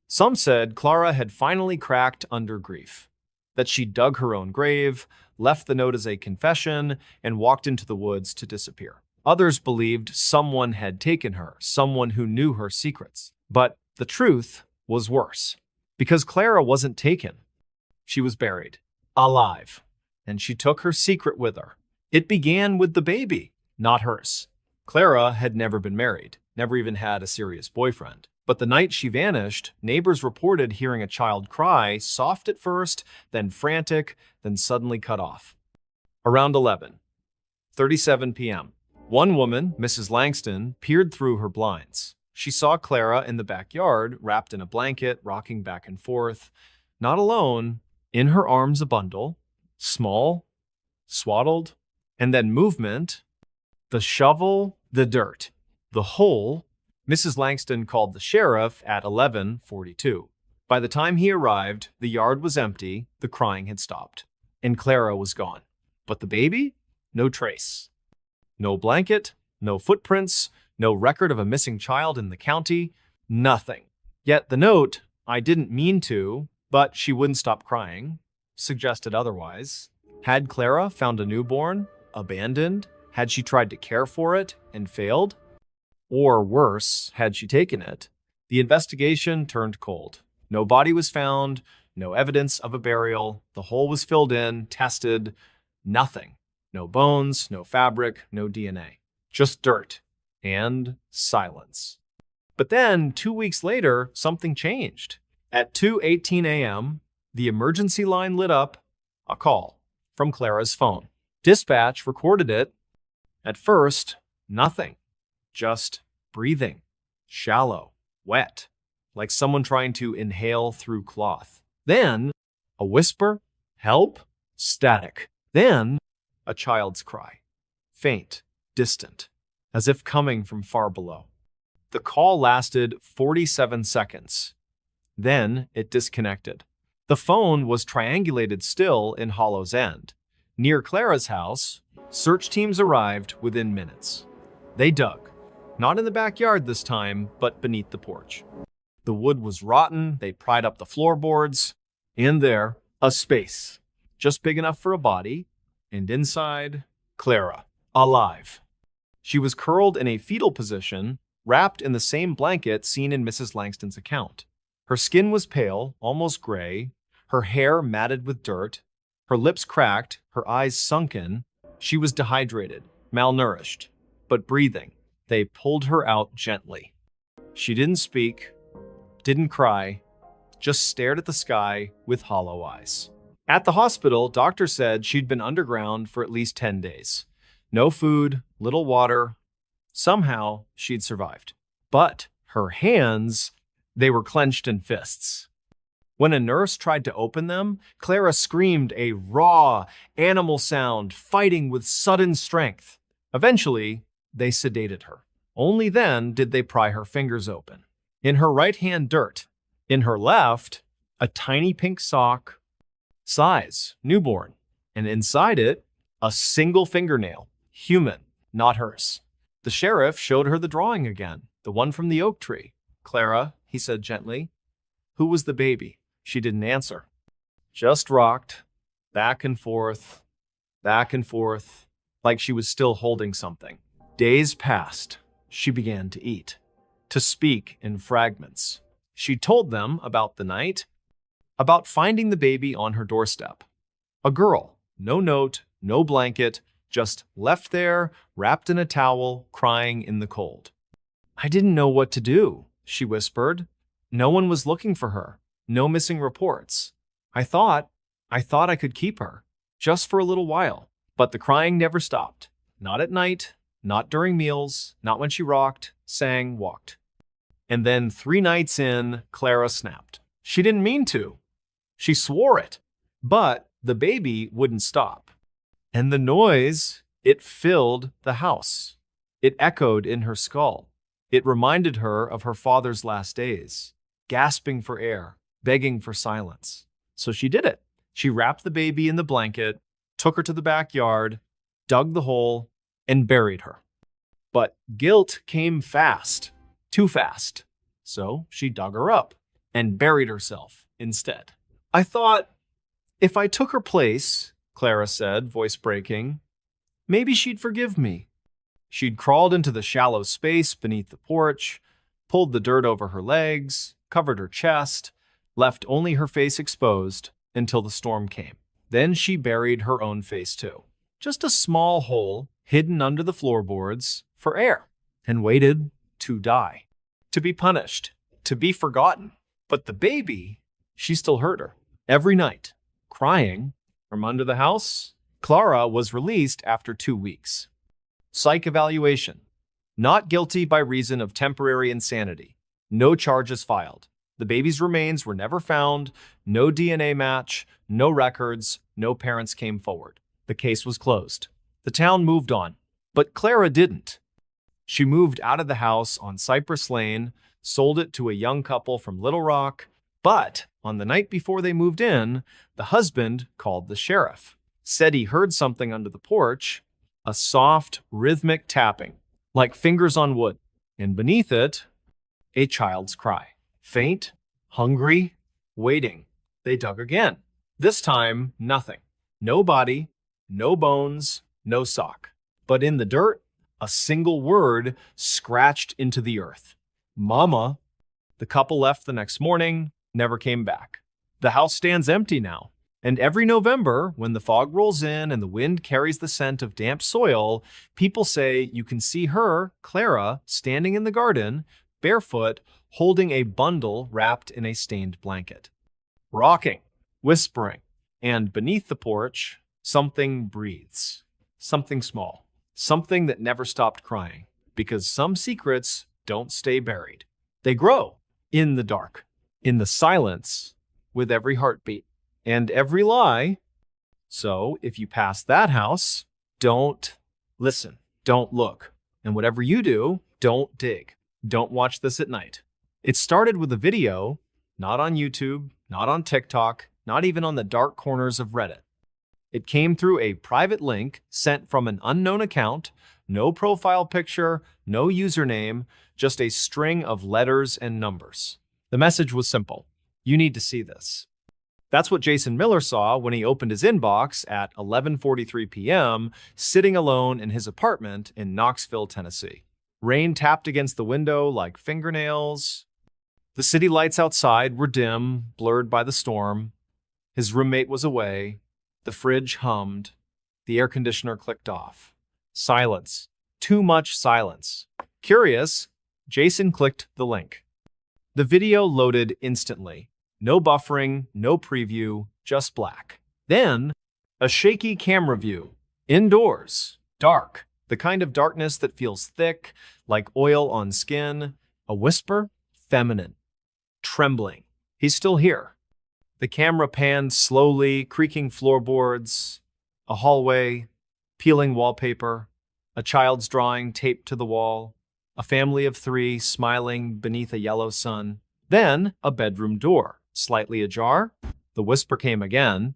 Some said Clara had finally cracked under grief. That she dug her own grave, left the note as a confession, and walked into the woods to disappear. Others believed someone had taken her, someone who knew her secrets. But the truth was worse. Because Clara wasn't taken. She was buried. Alive. And she took her secret with her. It began with the baby, not hers. Clara had never been married, never even had a serious boyfriend. But the night she vanished, neighbors reported hearing a child cry, soft at first, then frantic, then suddenly cut off. Around 11:37 p.m., one woman, Mrs. Langston, peered through her blinds. She saw Clara in the backyard, wrapped in a blanket, rocking back and forth. Not alone, in her arms a bundle, small, swaddled, and then movement. The shovel, the dirt, the hole. Mrs. Langston called the sheriff at 11:42. By the time he arrived, the yard was empty, the crying had stopped, and Clara was gone. But the baby? No trace. No blanket, no footprints, no record of a missing child in the county, nothing. Yet the note, I didn't mean to, but she wouldn't stop crying, suggested otherwise. Had Clara found a newborn, abandoned? Had she tried to care for it and failed? Or worse, had she taken it? The investigation turned cold. No body was found, no evidence of a burial. The hole was filled in, tested, nothing. No bones, no fabric, no DNA. Just dirt and silence. But then, 2 weeks later, something changed. At 2:18 a.m., the emergency line lit up, a call from Clara's phone. Dispatch recorded it. At first, nothing. Just breathing. Shallow. Wet. Like someone trying to inhale through cloth. Then, a whisper. Help. Static. Then, a child's cry. Faint. Distant. As if coming from far below. The call lasted 47 seconds. Then, it disconnected. The phone was triangulated still in Hollow's End. Near Clara's house, search teams arrived within minutes. They dug. Not in the backyard this time, but beneath the porch. The wood was rotten, they pried up the floorboards. In there, a space. Just big enough for a body. And inside, Clara. Alive. She was curled in a fetal position, wrapped in the same blanket seen in Mrs. Langston's account. Her skin was pale, almost gray, her hair matted with dirt, her lips cracked, her eyes sunken. She was dehydrated, malnourished, but breathing. They pulled her out gently. She didn't speak, didn't cry, just stared at the sky with hollow eyes. At the hospital, doctors said she'd been underground for at least 10 days. No food, little water. Somehow, she'd survived. But her hands, they were clenched in fists. When a nurse tried to open them, Clara screamed a raw, animal sound, fighting with sudden strength. Eventually, they sedated her. Only then did they pry her fingers open. In her right hand, dirt. In her left, a tiny pink sock, size, newborn. And inside it, a single fingernail, human, not hers. The sheriff showed her the drawing again, the one from the oak tree. "Clara," he said gently, "who was the baby?" She didn't answer. Just rocked, back and forth, like she was still holding something. Days passed. She began to eat, to speak in fragments. She told them about the night, about finding the baby on her doorstep. A girl, no note, no blanket, just left there, wrapped in a towel, crying in the cold. "I didn't know what to do," she whispered. "No one was looking for her. No missing reports. I thought I could keep her, just for a little while." But the crying never stopped. Not at night, not during meals, not when she rocked, sang, walked. And then 3 nights in, Clara snapped. She didn't mean to. She swore it. But the baby wouldn't stop. And the noise, it filled the house. It echoed in her skull. It reminded her of her father's last days, gasping for air, begging for silence. So she did it. She wrapped the baby in the blanket, took her to the backyard, dug the hole, and buried her. But guilt came fast, too fast. So she dug her up and buried herself instead. "I thought if I took her place," Clara said, voice breaking, "maybe she'd forgive me." She'd crawled into the shallow space beneath the porch, pulled the dirt over her legs, covered her chest, left only her face exposed until the storm came. Then she buried her own face too. Just a small hole hidden under the floorboards for air, and waited to die, to be punished, to be forgotten. But the baby, she still heard her every night, crying from under the house. Clara was released after 2 weeks. Psych evaluation. Not guilty by reason of temporary insanity. No charges filed. The baby's remains were never found, no DNA match, no records, no parents came forward. The case was closed. The town moved on, but Clara didn't. She moved out of the house on Cypress Lane, sold it to a young couple from Little Rock, but on the night before they moved in, the husband called the sheriff, said he heard something under the porch, a soft, rhythmic tapping, like fingers on wood, and beneath it, a child's cry. Faint, hungry, waiting. They dug again. This time, nothing. No body, no bones, no sock. But in the dirt, a single word scratched into the earth. Mama. The couple left the next morning, never came back. The house stands empty now. And every November, when the fog rolls in and the wind carries the scent of damp soil, people say you can see her, Clara, standing in the garden, barefoot, holding a bundle wrapped in a stained blanket. Rocking, whispering, and beneath the porch, something breathes. Something small. Something that never stopped crying. Because some secrets don't stay buried. They grow in the dark, in the silence, with every heartbeat, and every lie. So if you pass that house, don't listen, don't look. And whatever you do, don't dig. Don't watch this at night. It started with a video, not on YouTube, not on TikTok, not even on the dark corners of Reddit. It came through a private link sent from an unknown account, no profile picture, no username, just a string of letters and numbers. The message was simple. You need to see this. That's what Jason Miller saw when he opened his inbox at 11:43 p.m., sitting alone in his apartment in Knoxville, Tennessee. Rain tapped against the window like fingernails. The city lights outside were dim, blurred by the storm. His roommate was away. The fridge hummed. The air conditioner clicked off. Silence. Too much silence. Curious, Jason clicked the link. The video loaded instantly. No buffering, no preview, just black. Then, a shaky camera view. Indoors. Dark. The kind of darkness that feels thick, like oil on skin. A whisper. Feminine. Trembling. He's still here. The camera panned slowly, creaking floorboards. A hallway. Peeling wallpaper. A child's drawing taped to the wall. A family of 3 smiling beneath a yellow sun. Then, a bedroom door. Slightly ajar. The whisper came again.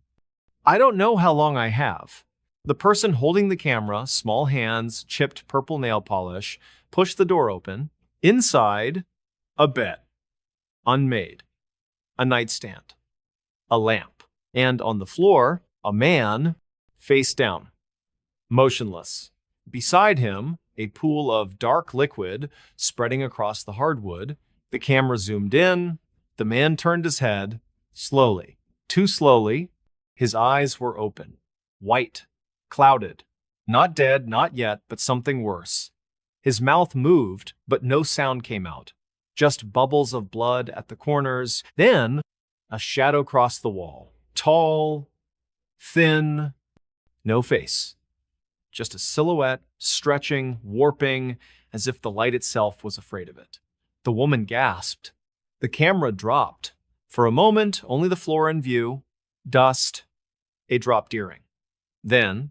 I don't know how long I have. The person holding the camera, small hands, chipped purple nail polish, pushed the door open. Inside, a bed. Unmade. A nightstand. A lamp. And on the floor, a man, face down. Motionless. Beside him, a pool of dark liquid spreading across the hardwood. The camera zoomed in. The man turned his head, slowly, too slowly. His eyes were open, white, clouded. Not dead, not yet, but something worse. His mouth moved, but no sound came out. Just bubbles of blood at the corners. Then, a shadow crossed the wall. Tall, thin, no face. Just a silhouette, stretching, warping, as if the light itself was afraid of it. The woman gasped. The camera dropped. For a moment, only the floor in view. Dust. A dropped earring. Then,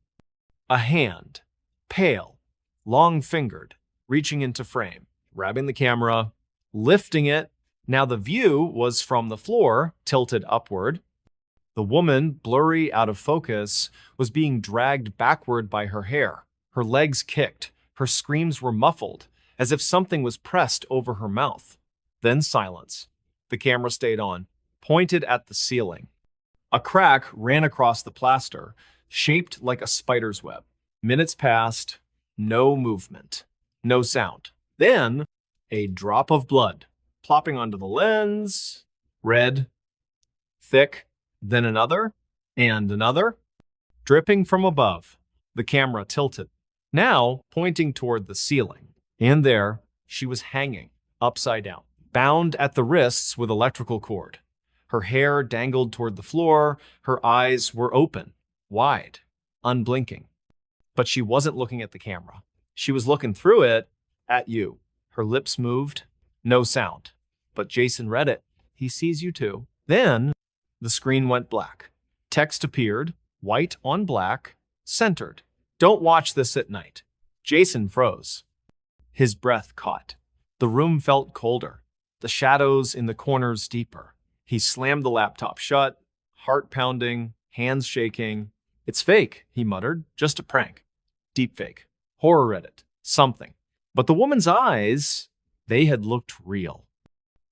a hand. Pale. Long-fingered. Reaching into frame. Grabbing the camera. Lifting it. Now the view was from the floor, tilted upward. The woman, blurry out of focus, was being dragged backward by her hair. Her legs kicked. Her screams were muffled, as if something was pressed over her mouth. Then silence. The camera stayed on, pointed at the ceiling. A crack ran across the plaster, shaped like a spider's web. Minutes passed, no movement, no sound. Then, a drop of blood, plopping onto the lens, red, thick, then another, and another, dripping from above. The camera tilted, now pointing toward the ceiling. And there, she was hanging, upside down, bound at the wrists with electrical cord. Her hair dangled toward the floor, her eyes were open, wide, unblinking. But she wasn't looking at the camera. She was looking through it at you. Her lips moved, no sound. But Jason read it. He sees you too. Then, the screen went black. Text appeared, white on black, centered. Don't watch this at night. Jason froze. His breath caught. The room felt colder. The shadows in the corners deeper. He slammed the laptop shut, heart pounding, hands shaking. It's fake, he muttered. Just a prank. Deep fake. Horror Reddit. Something. But the woman's eyes, they had looked real.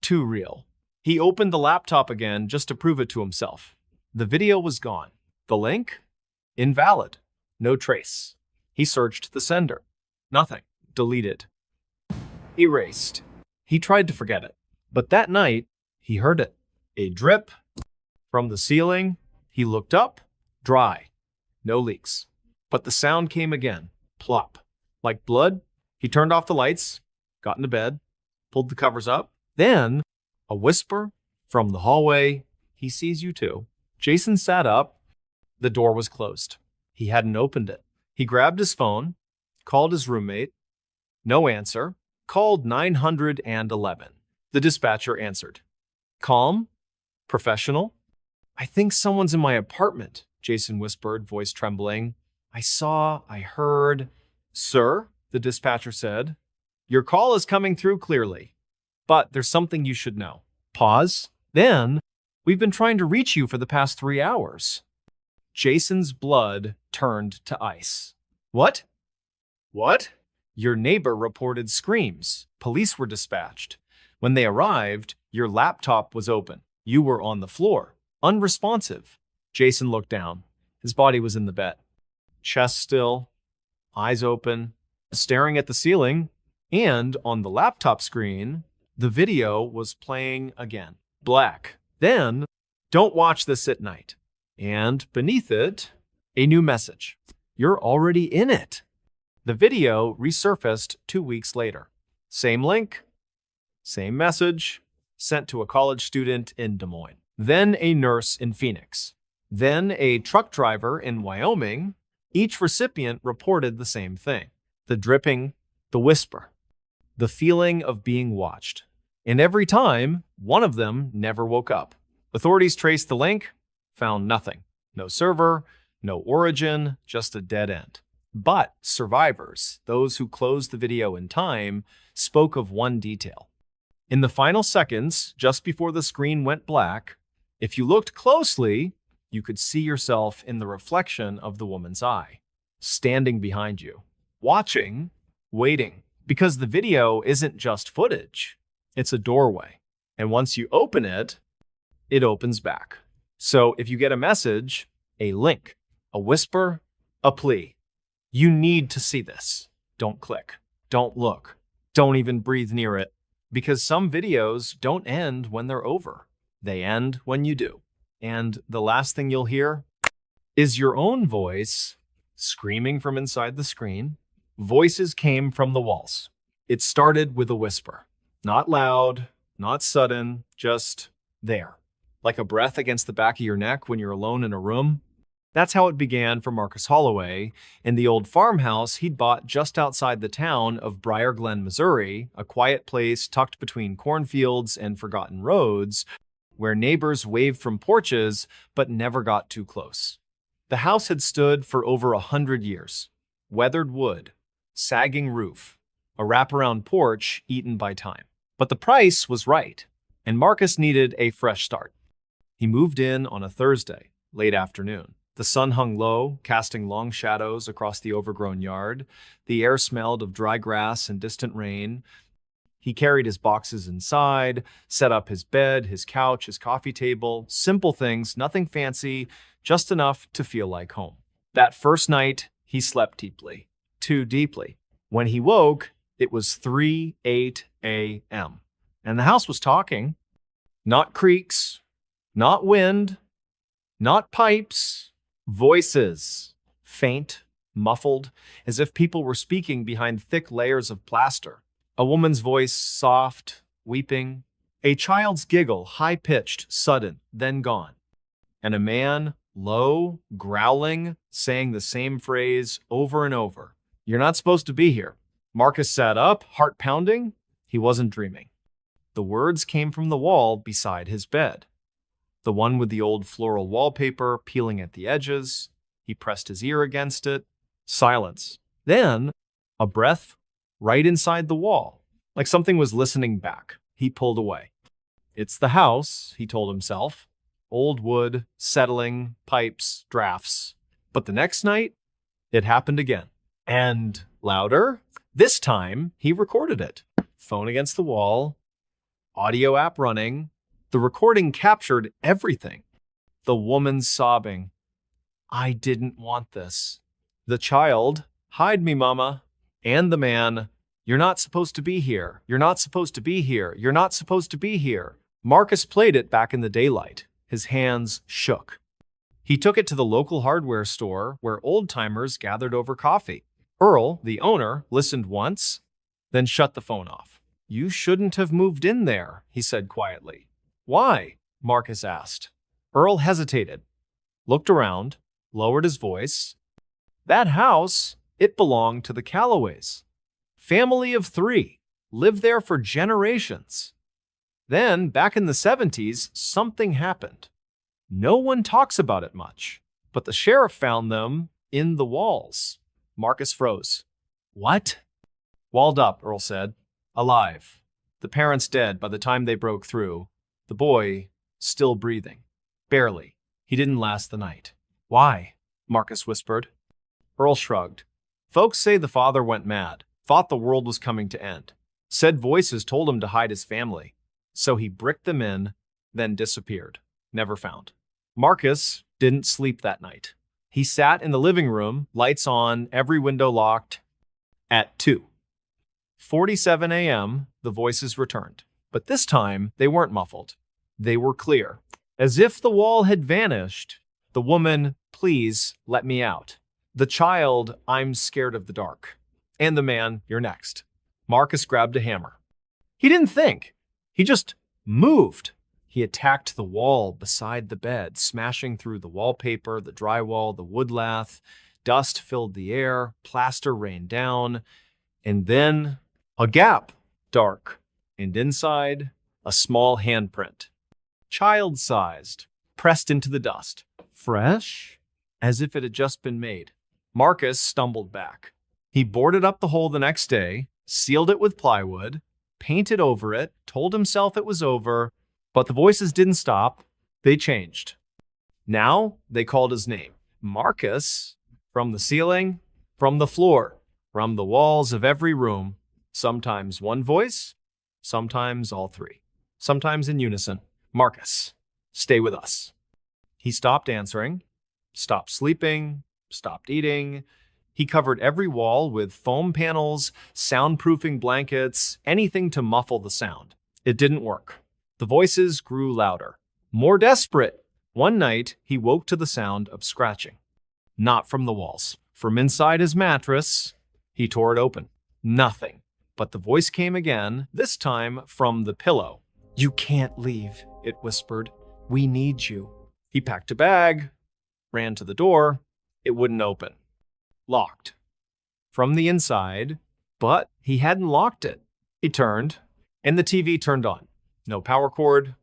Too real. He opened the laptop again just to prove it to himself. The video was gone. The link? Invalid. No trace. He searched the sender. Nothing. Deleted. Erased. He tried to forget it. But that night, he heard it. A drip from the ceiling. He looked up. Dry. No leaks. But the sound came again. Plop. Like blood. He turned off the lights, got into bed, pulled the covers up. Then, a whisper from the hallway. He sees you too. Jason sat up. The door was closed. He hadn't opened it. He grabbed his phone, called his roommate. No answer. Called 911. The dispatcher answered. Calm? Professional? I think someone's in my apartment, Jason whispered, voice trembling. I heard. Sir, the dispatcher said, your call is coming through clearly, but there's something you should know. Pause. Then, we've been trying to reach you for the past 3 hours. Jason's blood turned to ice. What? What? Your neighbor reported screams. Police were dispatched. When they arrived, your laptop was open. You were on the floor. unresponsive. Jason looked down. His body was in the bed. Chest still, eyes open, staring at the ceiling, and on the laptop screen, the video was playing again. Black. Then, don't watch this at night. And beneath it, a new message. You're already in it. The video resurfaced 2 weeks later. Same link, same message, sent to a college student in Des Moines. Then a nurse in Phoenix. Then a truck driver in Wyoming. Each recipient reported the same thing. The dripping, the whisper, the feeling of being watched. And every time, one of them never woke up. Authorities traced the link, found nothing. No server, no origin, just a dead end. But survivors, those who closed the video in time, spoke of one detail. In the final seconds, just before the screen went black, if you looked closely, you could see yourself in the reflection of the woman's eye, standing behind you, watching, waiting. Because the video isn't just footage, it's a doorway. And once you open it, it opens back. So if you get a message, a link, a whisper, a plea, you need to see this. Don't click. Don't look. Don't even breathe near it. Because some videos don't end when they're over. They end when you do. And the last thing you'll hear is your own voice screaming from inside the screen. Voices came from the walls. It started with a whisper. Not loud, not sudden, just there. Like a breath against the back of your neck when you're alone in a room. That's how it began for Marcus Holloway in the old farmhouse he'd bought just outside the town of Briar Glen, Missouri, a quiet place tucked between cornfields and forgotten roads, where neighbors waved from porches but never got too close. The house had stood for over 100 years. Weathered wood, sagging roof, a wraparound porch eaten by time. But the price was right, and Marcus needed a fresh start. He moved in on a Thursday, late afternoon. The sun hung low, casting long shadows across the overgrown yard. The air smelled of dry grass and distant rain. He carried his boxes inside, set up his bed, his couch, his coffee table. Simple things, nothing fancy, just enough to feel like home. That first night, he slept deeply. Too deeply. When he woke, it was 3:08 a.m. And the house was talking. Not creaks, not wind, not pipes. Voices, faint, muffled, as if people were speaking behind thick layers of plaster. A woman's voice, soft, weeping. A child's giggle, high-pitched, sudden, then gone. And a man, low, growling, saying the same phrase over and over. You're not supposed to be here. Marcus sat up, heart pounding. He wasn't dreaming. The words came from the wall beside his bed. The one with the old floral wallpaper peeling at the edges. He pressed his ear against it. Silence. Then, a breath right inside the wall, like something was listening back. He pulled away. It's the house, he told himself. Old wood, settling, pipes, drafts. But the next night, it happened again. And louder. This time, he recorded it. Phone against the wall. Audio app running. The recording captured everything. The woman sobbing. I didn't want this. The child, hide me, mama. And the man, you're not supposed to be here. You're not supposed to be here. You're not supposed to be here. Marcus played it back in the daylight. His hands shook. He took it to the local hardware store where old-timers gathered over coffee. Earl, the owner, listened once, then shut the phone off. You shouldn't have moved in there, he said quietly. Why? Marcus asked. Earl hesitated, looked around, lowered his voice. That house, it belonged to the Callaways. Family of 3, lived there for generations. Then, back in the 70s, something happened. No one talks about it much, but the sheriff found them in the walls. Marcus froze. What? Walled up, Earl said. Alive. The parents dead by the time they broke through. The boy, still breathing. Barely. He didn't last the night. Why? Marcus whispered. Earl shrugged. Folks say the father went mad, thought the world was coming to end. Said voices told him to hide his family. So he bricked them in, then disappeared. Never found. Marcus didn't sleep that night. He sat in the living room, lights on, every window locked. At 2:47 a.m., the voices returned. But this time, they weren't muffled. They were clear. As if the wall had vanished. The woman, please let me out. The child, I'm scared of the dark. And the man, you're next. Marcus grabbed a hammer. He didn't think. He just moved. He attacked the wall beside the bed, smashing through the wallpaper, the drywall, the wood lath. Dust filled the air, plaster rained down, and then a gap, dark, and inside, a small handprint. Child-sized, pressed into the dust. Fresh, as if it had just been made. Marcus stumbled back. He boarded up the hole the next day, sealed it with plywood, painted over it, told himself it was over, but the voices didn't stop. They changed. Now they called his name. Marcus, from the ceiling, from the floor, from the walls of every room. Sometimes one voice, sometimes all three, sometimes in unison. Marcus, stay with us. He stopped answering, stopped sleeping, stopped eating. He covered every wall with foam panels, soundproofing blankets, anything to muffle the sound. It didn't work. The voices grew louder, more desperate. One night, he woke to the sound of scratching. Not from the walls. From inside his mattress, he tore it open. Nothing. But the voice came again, this time from the pillow. You can't leave, it whispered. We need you. He packed a bag, ran to the door. It wouldn't open. Locked. From the inside, but he hadn't locked it. He turned, and the TV turned on. No power cord,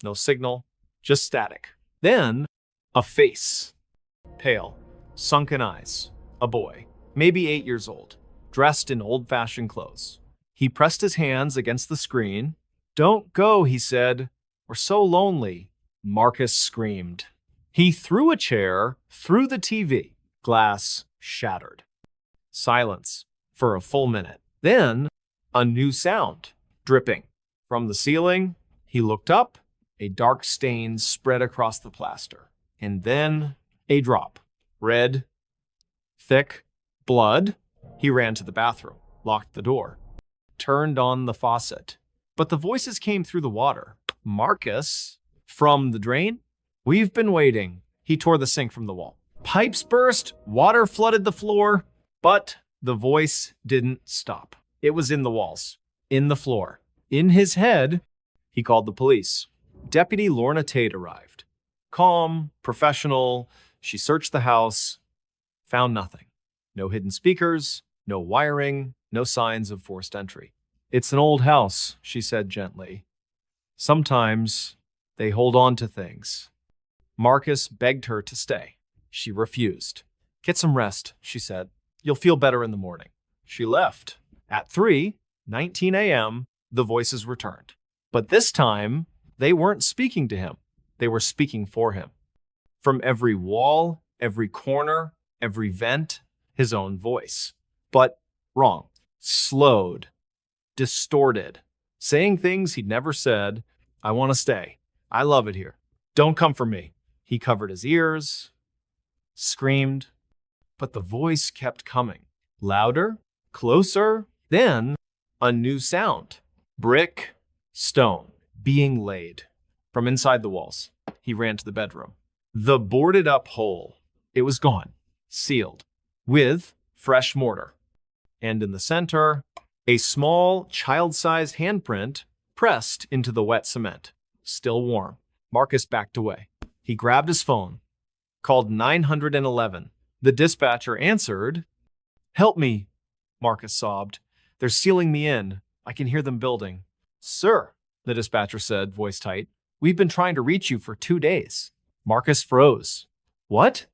no signal, just static. Then, a face. Pale, sunken eyes. A boy, maybe 8 years old, dressed in old-fashioned clothes. He pressed his hands against the screen. Don't go, he said. We're so lonely. Marcus screamed. He threw a chair through the TV. Glass shattered. Silence for a full minute. Then, a new sound. Dripping. From the ceiling, he looked up. A dark stain spread across the plaster. And then, a drop. Red, thick, blood. He ran to the bathroom, locked the door, turned on the faucet. But the voices came through the water. Marcus, from the drain? We've been waiting. He tore the sink from the wall. Pipes burst, water flooded the floor, but the voice didn't stop. It was in the walls, in the floor. In his head, he called the police. Deputy Lorna Tate arrived. Calm, professional, she searched the house, found nothing. No hidden speakers, no wiring, no signs of forced entry. It's an old house, she said gently. Sometimes they hold on to things. Marcus begged her to stay. She refused. Get some rest, she said. You'll feel better in the morning. She left. At 3:19 a.m., the voices returned. But this time, they weren't speaking to him. They were speaking for him. From every wall, every corner, every vent, his own voice. But wrong. Slowed. Distorted. Saying things he'd never said. I want to stay. I love it here. Don't come for me. He covered his ears, screamed, but the voice kept coming. Louder, closer, then a new sound. Brick, stone, being laid. From inside the walls, he ran to the bedroom. The boarded-up hole. It was gone, sealed, with fresh mortar. And in the center, a small, child-sized handprint pressed into the wet cement. Still warm. Marcus backed away. He grabbed his phone, called 911. The dispatcher answered. Help me, Marcus sobbed. They're sealing me in. I can hear them building. Sir, the dispatcher said, voice tight, we've been trying to reach you for 2 days. Marcus froze. What?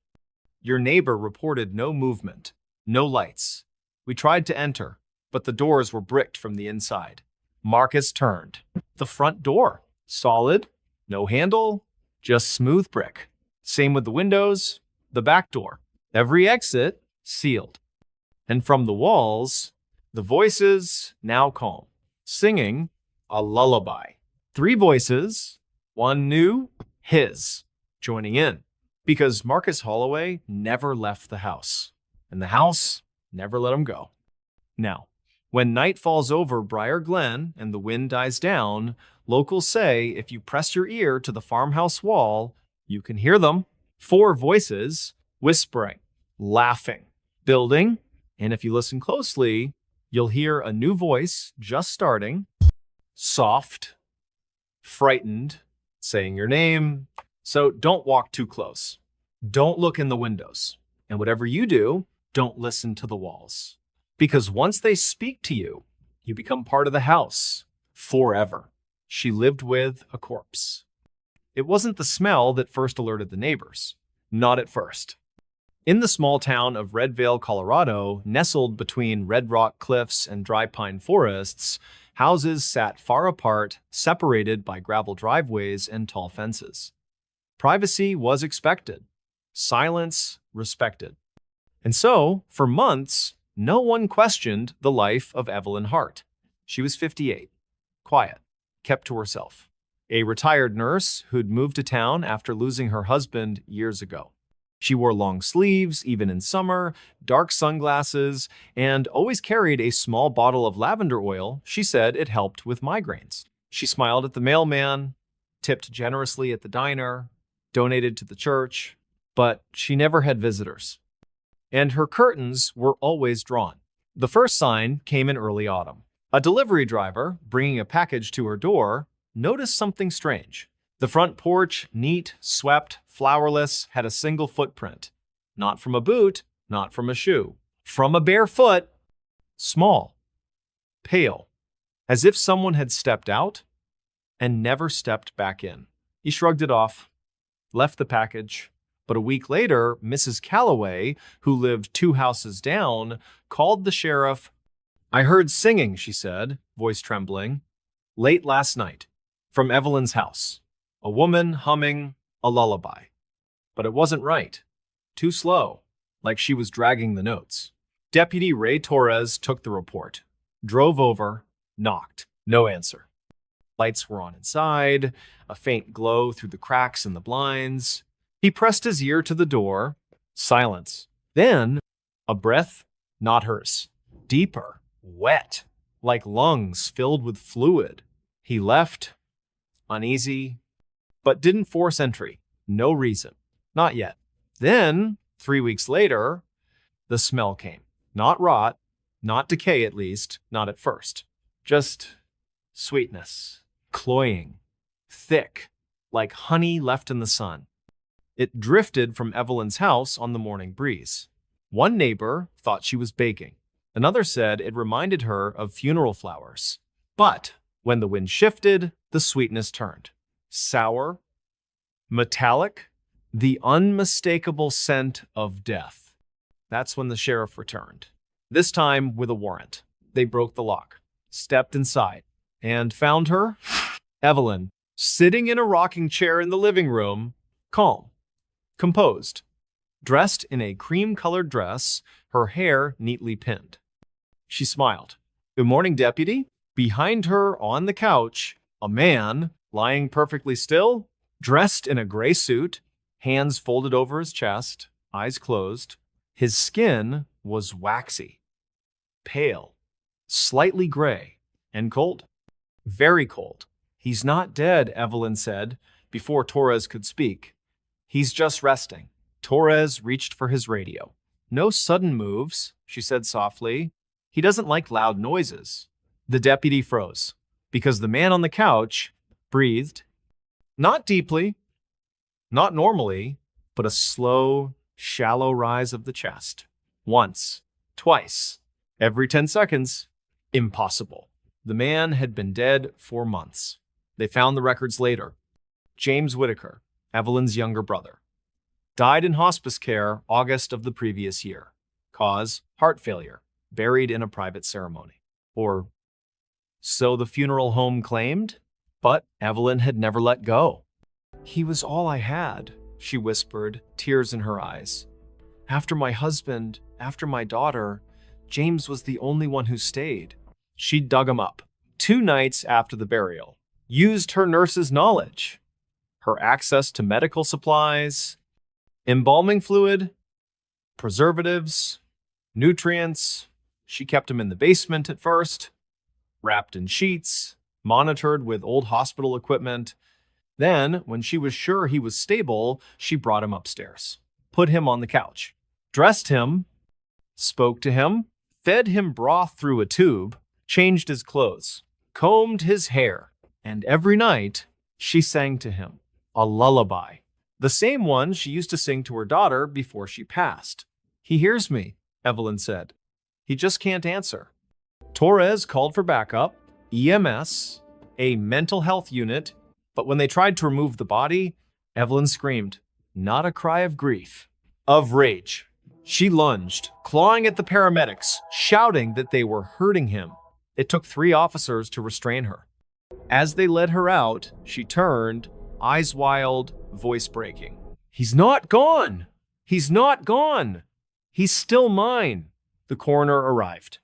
Your neighbor reported no movement, no lights. We tried to enter, but the doors were bricked from the inside. Marcus turned. The front door. Solid, no handle, just smooth brick. Same with the windows, the back door. Every exit sealed. And from the walls, the voices, now calm, singing a lullaby. 3 voices, one new, his. joining in, because Marcus Holloway never left the house, and the house never let him go. Now, when night falls over Briar Glen and the wind dies down, locals say if you press your ear to the farmhouse wall, you can hear them. 4 voices whispering, laughing, building, and if you listen closely, you'll hear a new voice just starting, soft, frightened, saying your name. So don't walk too close. Don't look in the windows. And whatever you do, don't listen to the walls. Because once they speak to you, you become part of the house forever. She lived with a corpse. It wasn't the smell that first alerted the neighbors. Not at first. In the small town of Red Vale, Colorado, nestled between red rock cliffs and dry pine forests, houses sat far apart, separated by gravel driveways and tall fences. Privacy was expected. Silence respected. And so, for months, no one questioned the life of Evelyn Hart. She was 58, quiet, kept to herself. A retired nurse who'd moved to town after losing her husband years ago. She wore long sleeves, even in summer, dark sunglasses, and always carried a small bottle of lavender oil. She said it helped with migraines. She smiled at the mailman, tipped generously at the diner, donated to the church, but she never had visitors. And her curtains were always drawn. The first sign came in early autumn. A delivery driver, bringing a package to her door, noticed something strange. The front porch, neat, swept, flowerless, had a single footprint. Not from a boot, not from a shoe. From a bare foot. Small. Pale. As if someone had stepped out and never stepped back in. He shrugged it off, left the package. But a week later, Mrs. Calloway, who lived 2 houses down, called the sheriff. "I heard singing," she said, voice trembling, "late last night, from Evelyn's house. A woman humming a lullaby. But it wasn't right. Too slow, like she was dragging the notes." Deputy Ray Torres took the report, drove over, knocked. No answer. Lights were on inside, a faint glow through the cracks in the blinds. He pressed his ear to the door. Silence. Then, a breath, not hers. Deeper, wet, like lungs filled with fluid. He left, uneasy, but didn't force entry. No reason. Not yet. Then, 3 weeks later, the smell came. Not rot, not decay at least, not at first. Just sweetness, cloying, thick, like honey left in the sun. It drifted from Evelyn's house on the morning breeze. One neighbor thought she was baking. Another said it reminded her of funeral flowers. But when the wind shifted, the sweetness turned. Sour, metallic, the unmistakable scent of death. That's when the sheriff returned. This time with a warrant. They broke the lock, stepped inside, and found her, Evelyn, sitting in a rocking chair in the living room, calm, composed, dressed in a cream-colored dress, her hair neatly pinned. She smiled. "Good morning, Deputy." Behind her, on the couch, a man, lying perfectly still, dressed in a gray suit, hands folded over his chest, eyes closed. His skin was waxy, pale, slightly gray, and cold. Very cold. "He's not dead," Evelyn said, before Torres could speak. "He's just resting." Torres reached for his radio. "No sudden moves," she said softly. "He doesn't like loud noises." The deputy froze, because the man on the couch breathed. Not deeply, not normally, but a slow, shallow rise of the chest. Once, twice, every 10 seconds. Impossible. The man had been dead for months. They found the records later. James Whitaker, Evelyn's younger brother, died in hospice care August of the previous year. Cause, heart failure, buried in a private ceremony. Or so the funeral home claimed, but Evelyn had never let go. "He was all I had," she whispered, tears in her eyes. "After my husband, after my daughter, James was the only one who stayed." She dug him up 2 nights after the burial, used her nurse's knowledge. her access to medical supplies, embalming fluid, preservatives, nutrients. She kept him in the basement at first, wrapped in sheets, monitored with old hospital equipment. Then, when she was sure he was stable, she brought him upstairs, put him on the couch, dressed him, spoke to him, fed him broth through a tube, changed his clothes, combed his hair, and every night she sang to him a lullaby, the same one she used to sing to her daughter before she passed. "He hears me," Evelyn said. "He just can't answer." Torres called for backup, EMS, a mental health unit, but when they tried to remove the body, Evelyn screamed, not a cry of grief, of rage. She lunged, clawing at the paramedics, shouting that they were hurting him. It took 3 officers to restrain her. As they led her out, she turned, eyes wild, voice breaking. "He's not gone! He's not gone! He's still mine!" The coroner arrived.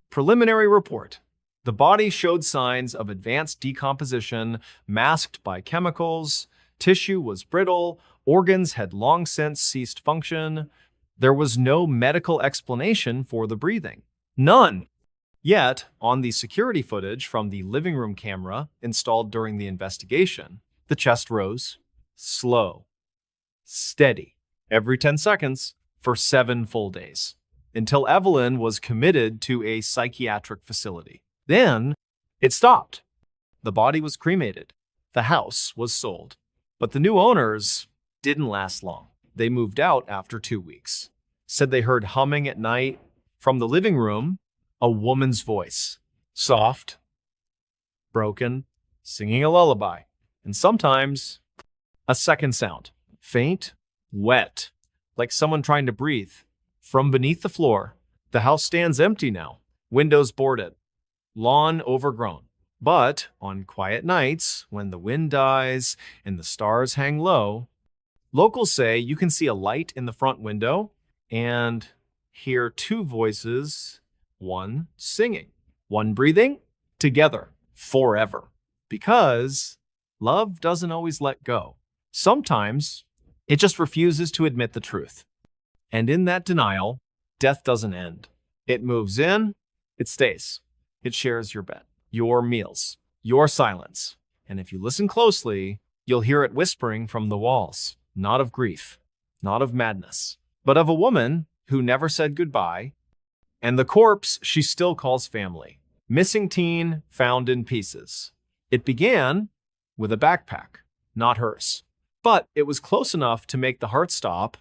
Preliminary report. The body showed signs of advanced decomposition, masked by chemicals. Tissue was brittle. Organs had long since ceased function. There was no medical explanation for the breathing. None. Yet, on the security footage from the living room camera installed during the investigation, the chest rose, slow, steady, every 10 seconds for 7 full days, until Evelyn was committed to a psychiatric facility. Then, it stopped. The body was cremated. The house was sold. But the new owners didn't last long. They moved out after 2 weeks. Said they heard humming at night. From the living room, a woman's voice. Soft, broken, singing a lullaby. And sometimes, a second sound. Faint, wet, like someone trying to breathe. From beneath the floor, the house stands empty now. Windows boarded. Lawn overgrown. But on quiet nights, when the wind dies and the stars hang low, locals say you can see a light in the front window and hear 2 voices, one singing, one breathing, together, forever. Because love doesn't always let go. Sometimes it just refuses to admit the truth. And in that denial, death doesn't end. It moves in, it stays. It shares your bed, your meals, your silence. And if you listen closely, you'll hear it whispering from the walls, not of grief, not of madness, but of a woman who never said goodbye, and the corpse she still calls family. Missing teen found in pieces. It began with a backpack, not hers. But it was close enough to make the heart stop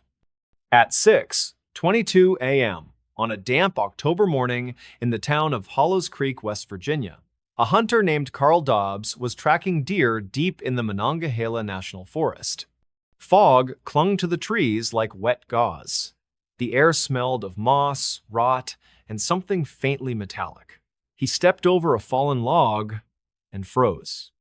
at 6:22 a.m. on a damp October morning in the town of Hollows Creek, West Virginia. A hunter named Carl Dobbs was tracking deer deep in the Monongahela National Forest. Fog clung to the trees like wet gauze. The air smelled of moss, rot, and something faintly metallic. He stepped over a fallen log and froze.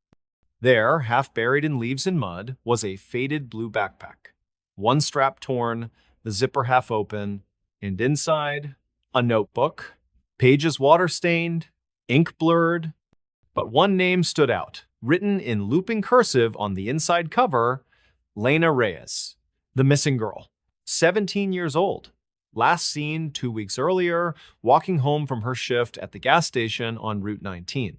There, half buried in leaves and mud, was a faded blue backpack. One strap torn, the zipper half open, and inside, a notebook, pages water-stained, ink blurred. But one name stood out, written in looping cursive on the inside cover, Lena Reyes, the missing girl, 17 years old. Last seen 2 weeks earlier, walking home from her shift at the gas station on Route 19.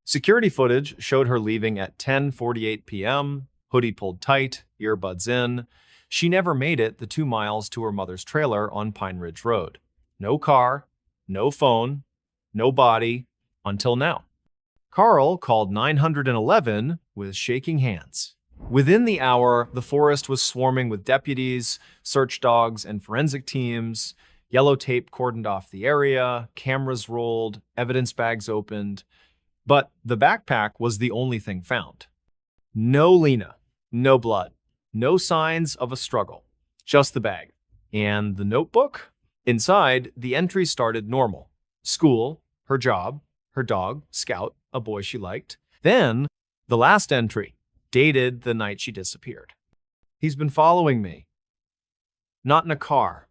Security footage showed her leaving at 10:48 p.m., hoodie pulled tight, earbuds in. She never made it the 2 miles to her mother's trailer on Pine Ridge Road. No car, no phone, no body, until now. Carl called 911 with shaking hands. Within the hour, the forest was swarming with deputies, search dogs, and forensic teams. Yellow tape cordoned off the area, cameras rolled, evidence bags opened. But the backpack was the only thing found. No Lena, no blood, no signs of a struggle, just the bag. And the notebook? Inside, the entries started normal. School, her job, her dog, Scout, a boy she liked. Then, the last entry, dated the night she disappeared. He's been following me. Not in a car.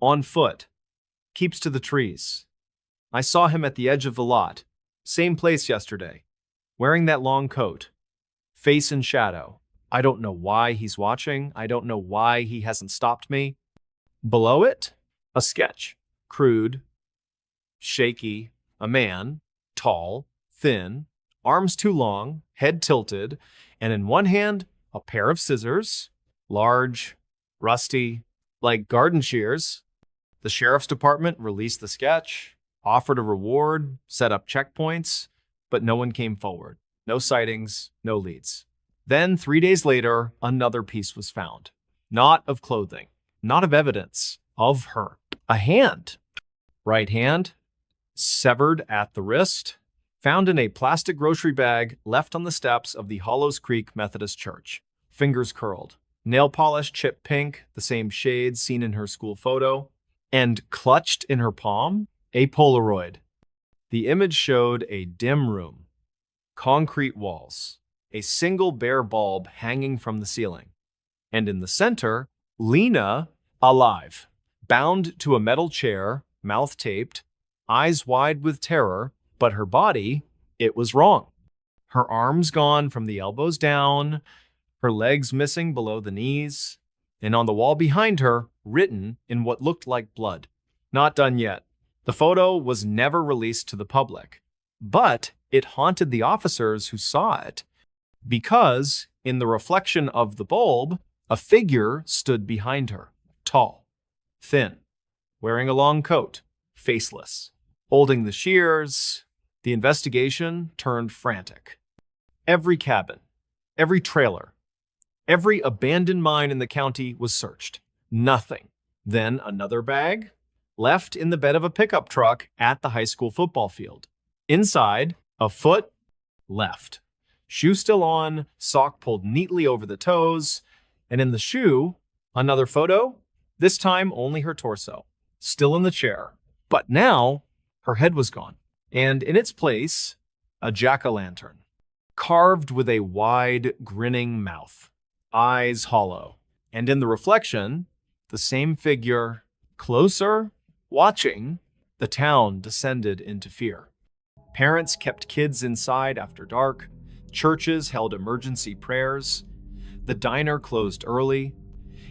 On foot. Keeps to the trees. I saw him at the edge of the lot. Same place yesterday. Wearing that long coat. Face in shadow. I don't know why he's watching. I don't know why he hasn't stopped me. Below it, a sketch. Crude, shaky, a man, tall, thin, arms too long, head tilted, and in one hand, a pair of scissors, large, rusty, like garden shears. The sheriff's department released the sketch, offered a reward, set up checkpoints, but no one came forward. No sightings, no leads. Then, 3 days later, another piece was found. Not of clothing, not of evidence, of her. A hand. Right hand, severed at the wrist, found in a plastic grocery bag left on the steps of the Hollows Creek Methodist Church. Fingers curled. Nail polish chipped pink, the same shade seen in her school photo. And clutched in her palm, a Polaroid. The image showed a dim room, concrete walls, a single bare bulb hanging from the ceiling. And in the center, Lena, alive, bound to a metal chair, mouth taped, eyes wide with terror, but her body, it was wrong. Her arms gone from the elbows down, her legs missing below the knees, and on the wall behind her, written in what looked like blood. Not done yet. The photo was never released to the public, but it haunted the officers who saw it because, in the reflection of the bulb, a figure stood behind her, tall, thin, wearing a long coat, faceless. Holding the shears, the investigation turned frantic. Every cabin, every trailer, every abandoned mine in the county was searched. Nothing. Then another bag, left in the bed of a pickup truck at the high school football field. Inside, a foot, left. Shoe still on, sock pulled neatly over the toes, and in the shoe, another photo, this time only her torso, still in the chair. But now, her head was gone, and in its place, a jack-o'-lantern, carved with a wide, grinning mouth, eyes hollow, and in the reflection, the same figure, closer, watching. The town descended into fear. Parents kept kids inside after dark. Churches held emergency prayers. The diner closed early.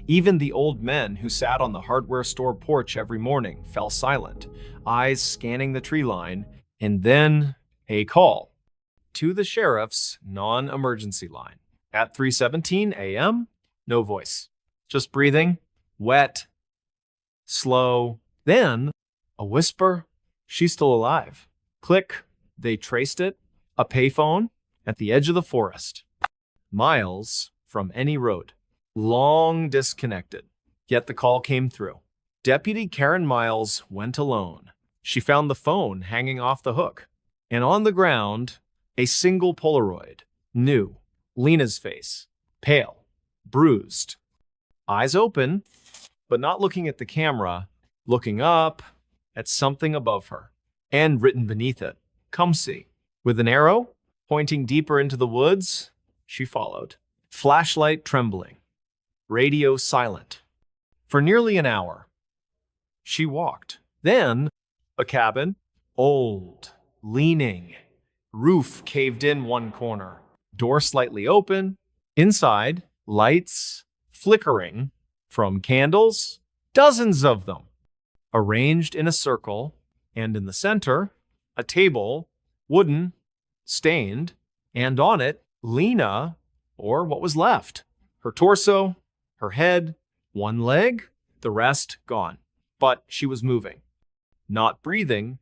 Even the old men who sat on the hardware store porch every morning fell silent, eyes scanning the tree line, and then a call to the sheriff's non-emergency line. At 3:17 a.m., no voice, just breathing, wet, slow. Then a whisper, she's still alive. Click, they traced it, a payphone at the edge of the forest, miles from any road. Long disconnected, yet the call came through. Deputy Karen Miles went alone. She found the phone hanging off the hook, and on the ground, a single Polaroid, new, Lena's face, pale, bruised, eyes open, but not looking at the camera, looking up at something above her, and written beneath it, "Come see." With an arrow pointing deeper into the woods, she followed, flashlight trembling. Radio silent. For nearly an hour, she walked. Then, a cabin, old, leaning, roof caved in one corner, door slightly open. Inside, lights flickering from candles, dozens of them, arranged in a circle, and in the center, a table, wooden, stained, and on it, Lena, or what was left, her torso, her head, one leg, the rest gone. But she was moving. Not breathing,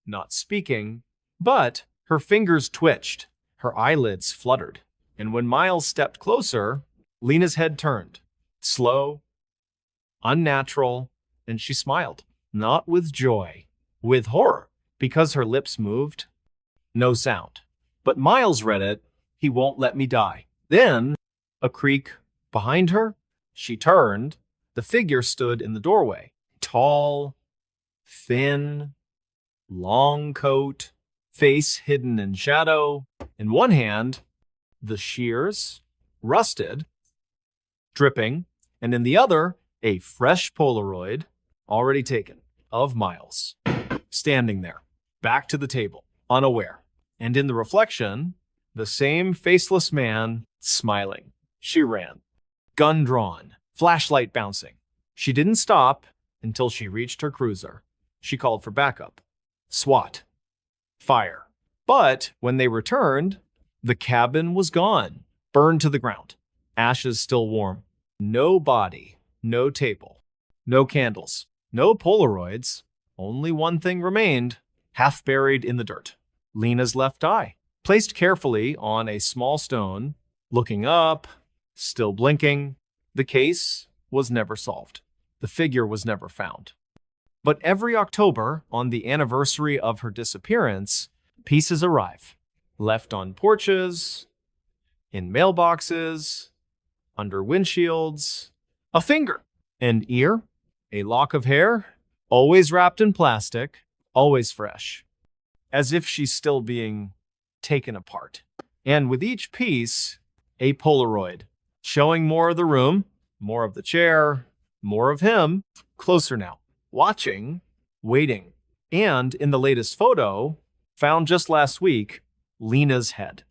not speaking, but her fingers twitched, her eyelids fluttered. And when Miles stepped closer, Lena's head turned, slow, unnatural, and she smiled. Not with joy, with horror, because her lips moved. No sound. But Miles read it, "He won't let me die." Then, a creak behind her, she turned. The figure stood in the doorway. Tall, thin, long coat, face hidden in shadow. In one hand, the shears, rusted, dripping, and in the other, a fresh Polaroid, already taken, of Miles, standing there, back to the table, unaware. And in the reflection, the same faceless man, smiling. She ran, gun drawn, flashlight bouncing. She didn't stop until she reached her cruiser. She called for backup. SWAT. Fire. But when they returned, the cabin was gone, burned to the ground. Ashes still warm. No body, no table, no candles, no Polaroids. Only one thing remained, half buried in the dirt. Lena's left eye, placed carefully on a small stone, looking up, still blinking. The case was never solved. The figure was never found. But every October, on the anniversary of her disappearance, pieces arrive, left on porches, in mailboxes, under windshields, a finger, an ear, a lock of hair, always wrapped in plastic, always fresh, as if she's still being taken apart. And with each piece, a Polaroid, showing more of the room, more of the chair, more of him, closer now, watching, waiting. And in the latest photo, found just last week, Lena's head,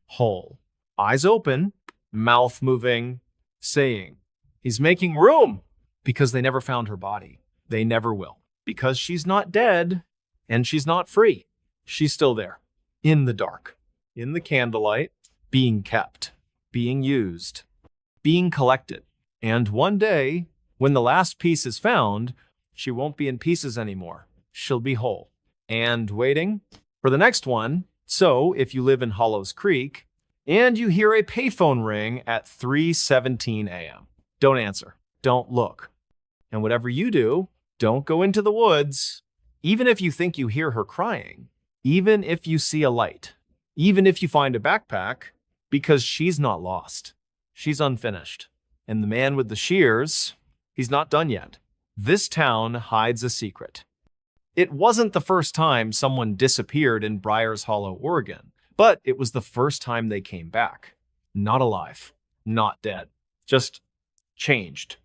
whole, eyes open, mouth moving, saying, he's making room, because they never found her body. They never will, because she's not dead and she's not free. She's still there, in the dark, in the candlelight, being kept, being used, being collected. And one day, when the last piece is found, she won't be in pieces anymore. She'll be whole and waiting for the next one. So if you live in Hollows Creek and you hear a payphone ring at 3:17 a.m., don't answer. Don't look. And whatever you do, don't go into the woods. Even if you think you hear her crying, even if you see a light, even if you find a backpack, because she's not lost. She's unfinished. And the man with the shears, he's not done yet. This town hides a secret. It wasn't the first time someone disappeared in Briars Hollow, Oregon, but it was the first time they came back. Not alive, not dead, just changed.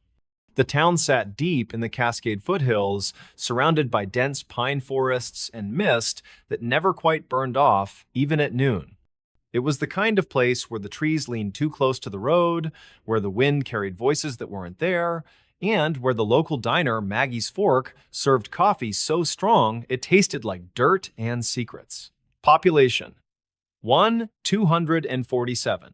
The town sat deep in the Cascade foothills, surrounded by dense pine forests and mist that never quite burned off, even at noon. It was the kind of place where the trees leaned too close to the road, where the wind carried voices that weren't there, and where the local diner, Maggie's Fork, served coffee so strong it tasted like dirt and secrets. Population: 1,247.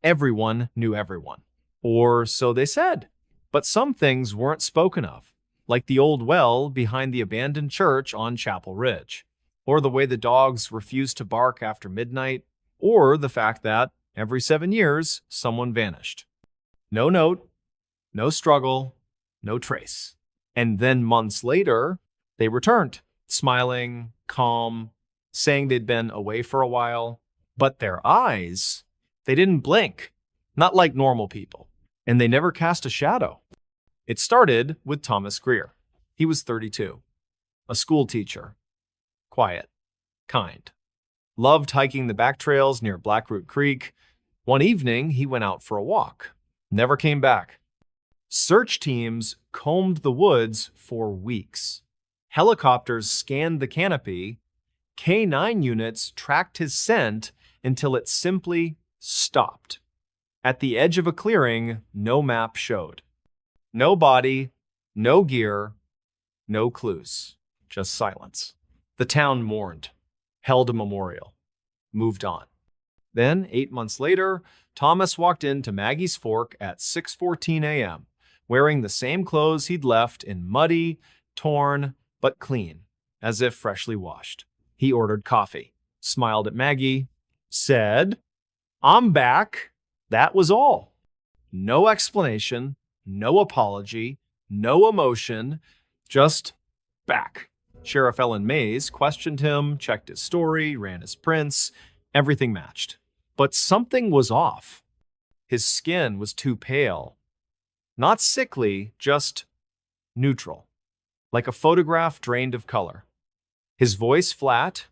Everyone knew everyone. Or so they said. But some things weren't spoken of, like the old well behind the abandoned church on Chapel Ridge, or the way the dogs refused to bark after midnight, or the fact that every 7 years, someone vanished. No note, no struggle, no trace. And then months later, they returned, smiling, calm, saying they'd been away for a while. But their eyes, they didn't blink, not like normal people. And they never cast a shadow. It started with Thomas Greer. He was 32, a school teacher, quiet, kind, loved hiking the back trails near Blackroot Creek. One evening, he went out for a walk, never came back. Search teams combed the woods for weeks. Helicopters scanned the canopy. K-9 units tracked his scent until it simply stopped. At the edge of a clearing, no map showed. No body, no gear, no clues, just silence. The town mourned, held a memorial, moved on. Then, 8 months later, Thomas walked into Maggie's Fork at 6:14 a.m., wearing the same clothes he'd left in muddy, torn, but clean, as if freshly washed. He ordered coffee, smiled at Maggie, said, "I'm back." That was all. No explanation, no apology, no emotion, just back. Sheriff Ellen Mays questioned him, checked his story, ran his prints. Everything matched. But something was off. His skin was too pale. Not sickly, just neutral. Like a photograph drained of color. His voice flat,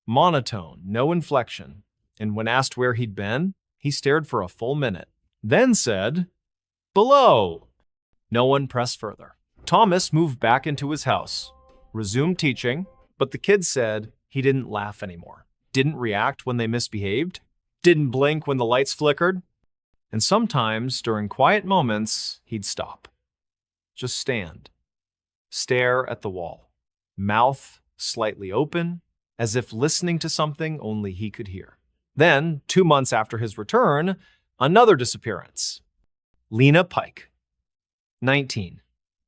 monotone, no inflection. And when asked where he'd been, he stared for a full minute, then said, "Below." No one pressed further. Thomas moved back into his house, resumed teaching, but the kids said he didn't laugh anymore, didn't react when they misbehaved, didn't blink when the lights flickered. And sometimes, during quiet moments, he'd stop. Just stand. Stare at the wall. Mouth slightly open, as if listening to something only he could hear. Then, 2 months after his return, another disappearance. Lena Pike, 19,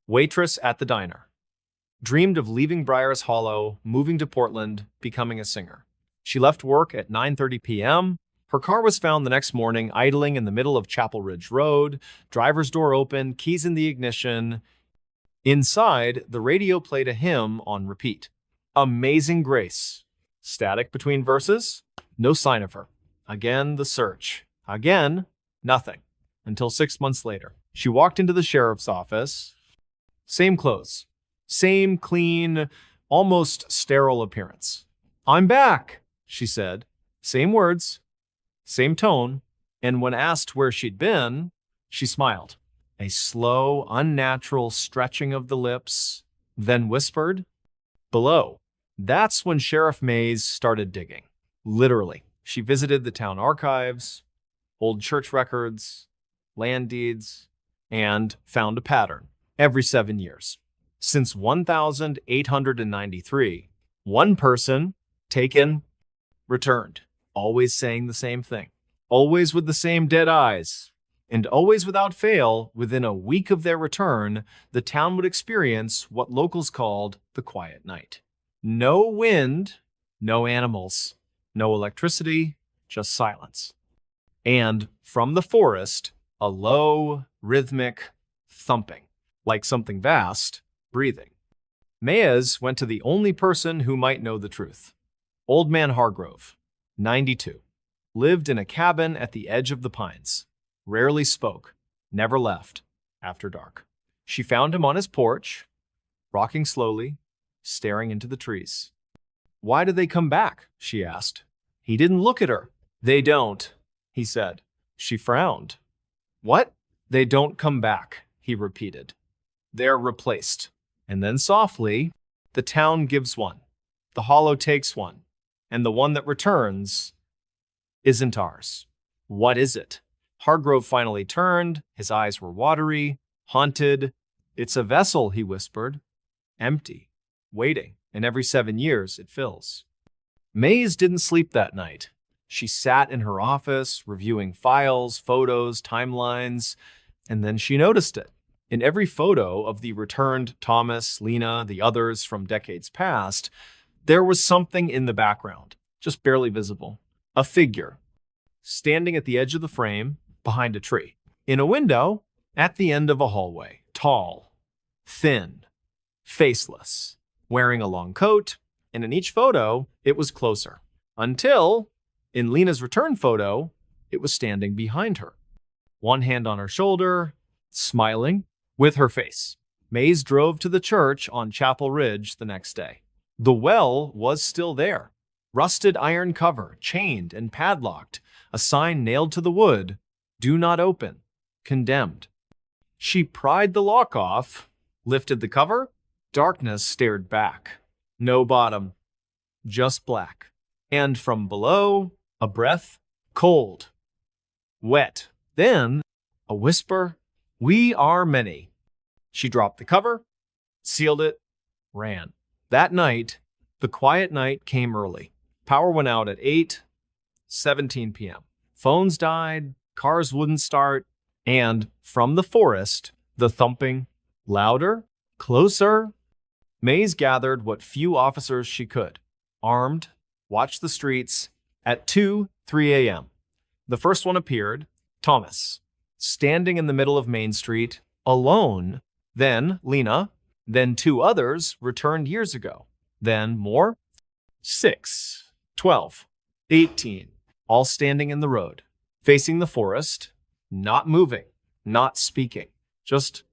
waitress at the diner. Dreamed of leaving Briars Hollow, moving to Portland, becoming a singer. She left work at 9:30 p.m. Her car was found the next morning idling in the middle of Chapel Ridge Road, driver's door open, keys in the ignition. Inside, the radio played a hymn on repeat. Amazing Grace. Static between verses. No sign of her. Again, the search. Again, nothing. Until 6 months later. She walked into the sheriff's office. Same clothes. Same clean, almost sterile appearance. "I'm back," she said. Same words. Same tone. And when asked where she'd been, she smiled. A slow, unnatural stretching of the lips, then whispered, "Below." That's when Sheriff Mays started digging. Literally. She visited the town archives, old church records, land deeds, and found a pattern every 7 years. Since 1893, one person taken, returned, always saying the same thing, always with the same dead eyes, and always without fail, within a week of their return, the town would experience what locals called the quiet night. No wind, no animals, no electricity, just silence. And from the forest, a low, rhythmic thumping, like something vast, breathing. Maez went to the only person who might know the truth. Old Man Hargrove, 92, lived in a cabin at the edge of the pines, rarely spoke, never left after dark. She found him on his porch, rocking slowly, staring into the trees. "Why do they come back?" she asked. He didn't look at her. "They don't," he said. She frowned. "What?" "They don't come back," he repeated. "They're replaced." And then softly, "The town gives one. The hollow takes one. And the one that returns isn't ours." "What is it?" Hargrove finally turned. His eyes were watery, haunted. "It's a vessel," he whispered. "Empty. Waiting. And every 7 years, it fills." Mays didn't sleep that night. She sat in her office, reviewing files, photos, timelines, and then she noticed it. In every photo of the returned Thomas, Lena, the others from decades past, there was something in the background, just barely visible. A figure, standing at the edge of the frame, behind a tree. In a window, at the end of a hallway. Tall, thin, faceless, wearing a long coat, and in each photo, it was closer. Until, in Lena's return photo, it was standing behind her. One hand on her shoulder, smiling, with her face. Mays drove to the church on Chapel Ridge the next day. The well was still there. Rusted iron cover, chained and padlocked, a sign nailed to the wood, "Do not open, condemned." She pried the lock off, lifted the cover. Darkness stared back. No bottom, just black. And from below, a breath, cold, wet. Then, a whisper, "We are many." She dropped the cover, sealed it, ran. That night, the quiet night came early. Power went out at 8:17 p.m. Phones died, cars wouldn't start, and from the forest, the thumping, louder, closer. Mays gathered what few officers she could, armed, watched the streets. At 2:03 a.m., the first one appeared, Thomas, standing in the middle of Main Street, alone. Then Lena, then 2 others returned years ago. Then more. 6, 12, 18, all standing in the road, facing the forest, not moving, not speaking, just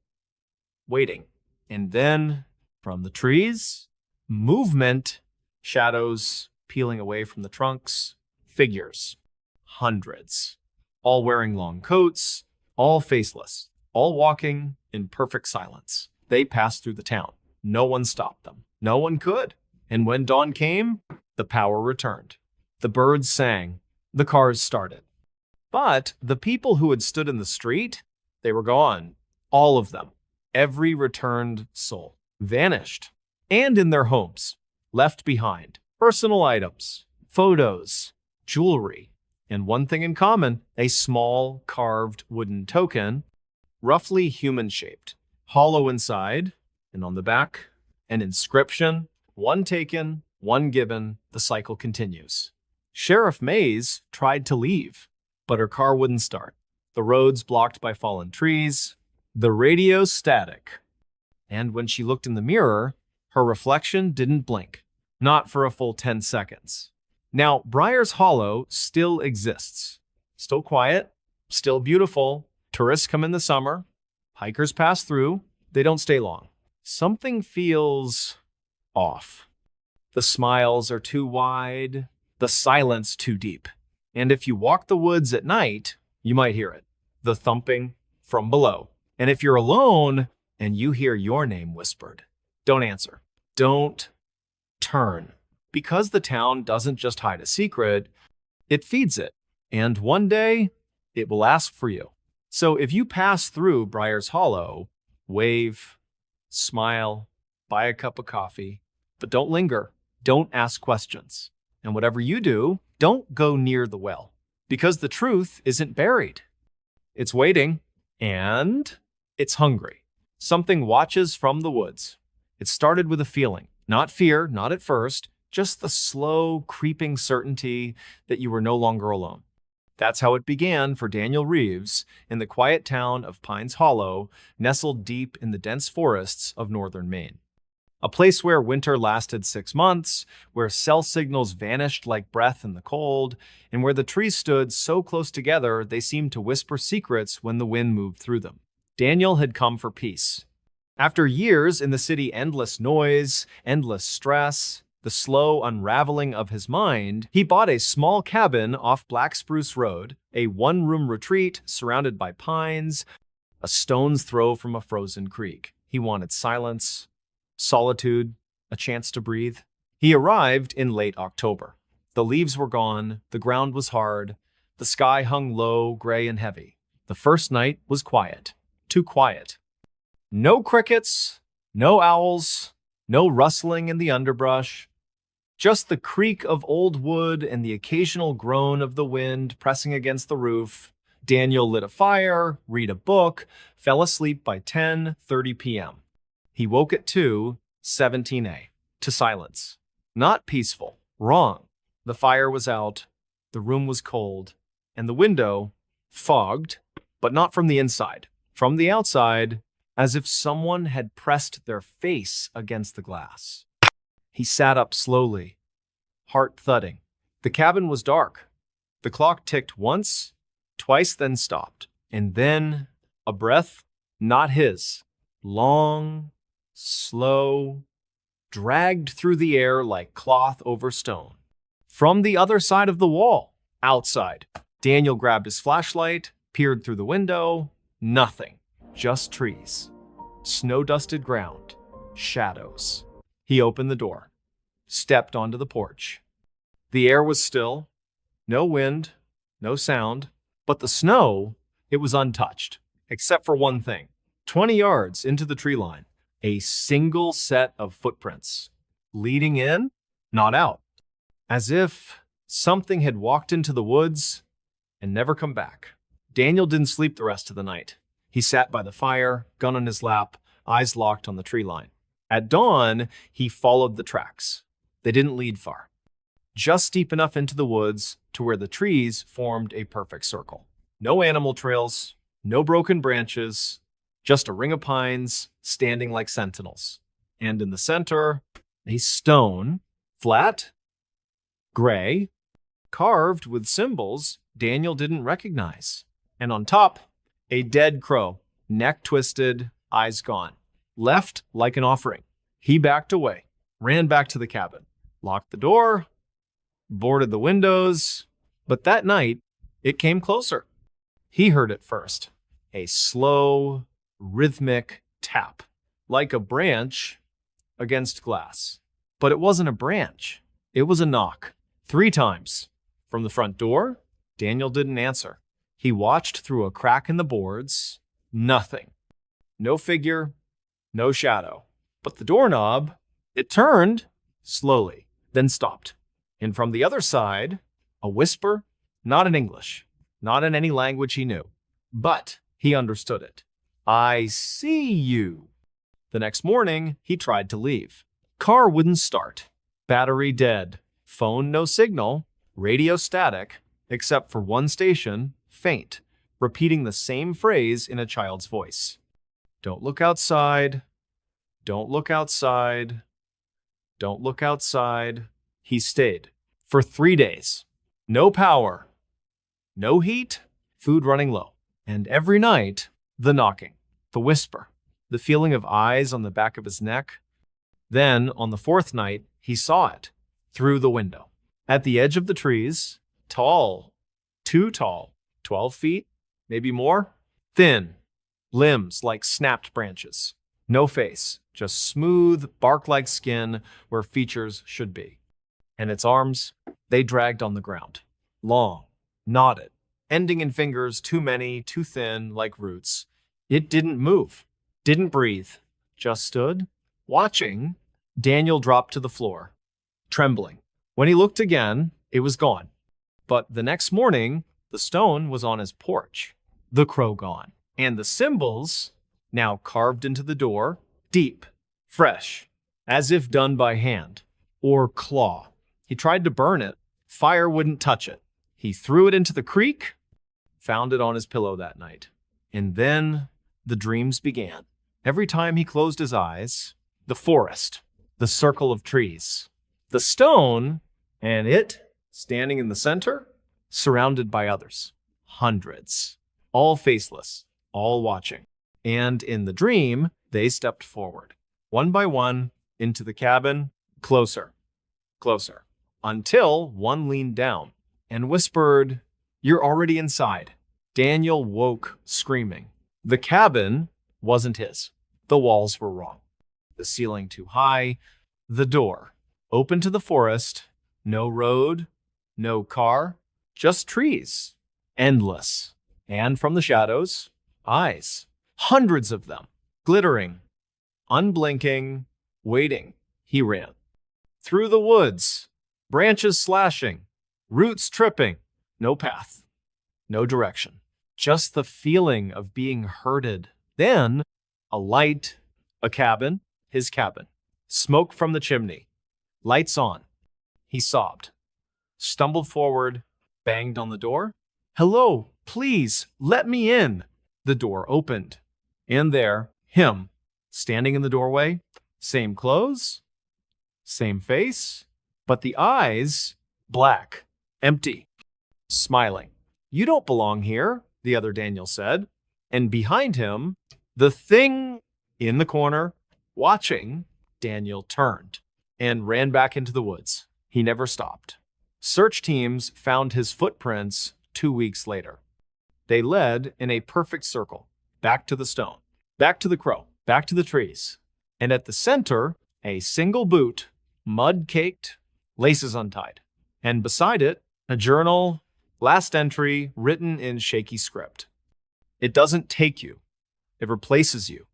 waiting. And then, from the trees, movement, shadows peeling away from the trunks, figures, hundreds, all wearing long coats, all faceless, all walking in perfect silence. They passed through the town. No one stopped them. No one could. And when dawn came, the power returned. The birds sang. The cars started. But the people who had stood in the street, they were gone. All of them. Every returned soul. Vanished. And in their homes. Left behind. Personal items. Photos. Jewelry. And one thing in common, a small carved wooden token, roughly human-shaped. Hollow inside, and on the back, an inscription. One taken, one given, the cycle continues. Sheriff Mays tried to leave, but her car wouldn't start. The roads blocked by fallen trees, the radio static. And when she looked in the mirror, her reflection didn't blink. Not for a full 10 seconds. Now, Briar's Hollow still exists. Still quiet, still beautiful. Tourists come in the summer. Hikers pass through. They don't stay long. Something feels off. The smiles are too wide, the silence too deep. And if you walk the woods at night, you might hear it. The thumping from below. And if you're alone and you hear your name whispered, don't answer. Don't turn. Because the town doesn't just hide a secret, it feeds it. And one day, it will ask for you. So if you pass through Briar's Hollow, wave, smile, buy a cup of coffee, but don't linger. Don't ask questions. And whatever you do, don't go near the well. Because the truth isn't buried. It's waiting, and it's hungry. Something watches from the woods. It started with a feeling. Not fear, not at first, just the slow, creeping certainty that you were no longer alone. That's how it began for Daniel Reeves in the quiet town of Pines Hollow, nestled deep in the dense forests of northern Maine. A place where winter lasted 6 months, where cell signals vanished like breath in the cold, and where the trees stood so close together they seemed to whisper secrets when the wind moved through them. Daniel had come for peace. After years in the city, endless noise, endless stress, the slow unraveling of his mind, he bought a small cabin off Black Spruce Road, a one-room retreat surrounded by pines, a stone's throw from a frozen creek. He wanted silence, solitude, a chance to breathe. He arrived in late October. The leaves were gone, the ground was hard, the sky hung low, gray and heavy. The first night was quiet, too quiet. No crickets, no owls, no rustling in the underbrush, just the creak of old wood and the occasional groan of the wind pressing against the roof. Daniel lit a fire, read a book, fell asleep by 10:30 p.m. He woke at 2:17 to silence. Not peaceful, wrong. The fire was out, the room was cold, and the window fogged, but not from the inside. From the outside, as if someone had pressed their face against the glass. He sat up slowly, heart thudding. The cabin was dark. The clock ticked once, twice, then stopped. And then a breath, not his, long, slow, dragged through the air like cloth over stone. From the other side of the wall, outside. Daniel grabbed his flashlight, peered through the window. Nothing. Just trees, snow-dusted ground, shadows. He opened the door, stepped onto the porch. The air was still, no wind, no sound, but the snow, it was untouched, except for one thing. 20 yards into the tree line, a single set of footprints, leading in, not out, as if something had walked into the woods and never come back. Daniel didn't sleep the rest of the night. He sat by the fire, gun on his lap, eyes locked on the tree line. At dawn, he followed the tracks. They didn't lead far. Just deep enough into the woods to where the trees formed a perfect circle. No animal trails, no broken branches, just a ring of pines standing like sentinels. And in the center, a stone, flat, gray, carved with symbols Daniel didn't recognize. And on top, a dead crow, neck twisted, eyes gone, left like an offering. He backed away, ran back to the cabin, locked the door, boarded the windows. But that night, it came closer. He heard it first, a slow, rhythmic tap, like a branch against glass. But it wasn't a branch. It was a knock, 3 times. From the front door, Daniel didn't answer. He watched through a crack in the boards. Nothing. No figure, no shadow. But the doorknob, it turned slowly, then stopped. And from the other side, a whisper, not in English, not in any language he knew, but he understood it. I see you. The next morning, he tried to leave. Car wouldn't start. Battery dead. Phone no signal. Radio static, except for one station, faint, repeating the same phrase in a child's voice. Don't look outside. Don't look outside. Don't look outside. He stayed for 3 days. No power. No heat. Food running low. And every night, the knocking, the whisper, the feeling of eyes on the back of his neck. Then, on the 4th night, he saw it through the window. At the edge of the trees, tall, too tall, 12 feet, maybe more, thin, limbs like snapped branches. No face, just smooth, bark-like skin where features should be. And its arms, they dragged on the ground. Long, knotted, ending in fingers too many, too thin, like roots. It didn't move, didn't breathe, just stood, watching. Daniel dropped to the floor, trembling. When he looked again, it was gone. But the next morning, the stone was on his porch, the crow gone. And the symbols, now carved into the door, deep, fresh, as if done by hand or claw. He tried to burn it. Fire wouldn't touch it. He threw it into the creek, found it on his pillow that night. And then the dreams began. Every time he closed his eyes, the forest, the circle of trees, the stone, and it standing in the center, surrounded by others, hundreds, all faceless, all watching. And in the dream, they stepped forward, one by one, into the cabin, closer, closer, until one leaned down and whispered, "You're already inside." Daniel woke screaming. The cabin wasn't his. The walls were wrong. The ceiling too high. The door open to the forest. No road, no car, just trees. Endless. And from the shadows, eyes. Hundreds of them. Glittering. Unblinking. Waiting. He ran. Through the woods. Branches slashing. Roots tripping. No path. No direction. Just the feeling of being herded. Then, a light. A cabin. His cabin. Smoke from the chimney. Lights on. He sobbed. Stumbled forward. Banged on the door. "Hello, please, let me in." The door opened. And there, him, standing in the doorway. Same clothes. Same face. But the eyes, black, empty, smiling. "You don't belong here," the other Daniel said. And behind him, the thing in the corner, watching, Daniel turned and ran back into the woods. He never stopped. Search teams found his footprints 2 weeks later. They led in a perfect circle, back to the stone, back to the crow, back to the trees. And at the center, a single boot, mud-caked, laces untied. And beside it, a journal, last entry written in shaky script. It doesn't take you. It replaces you.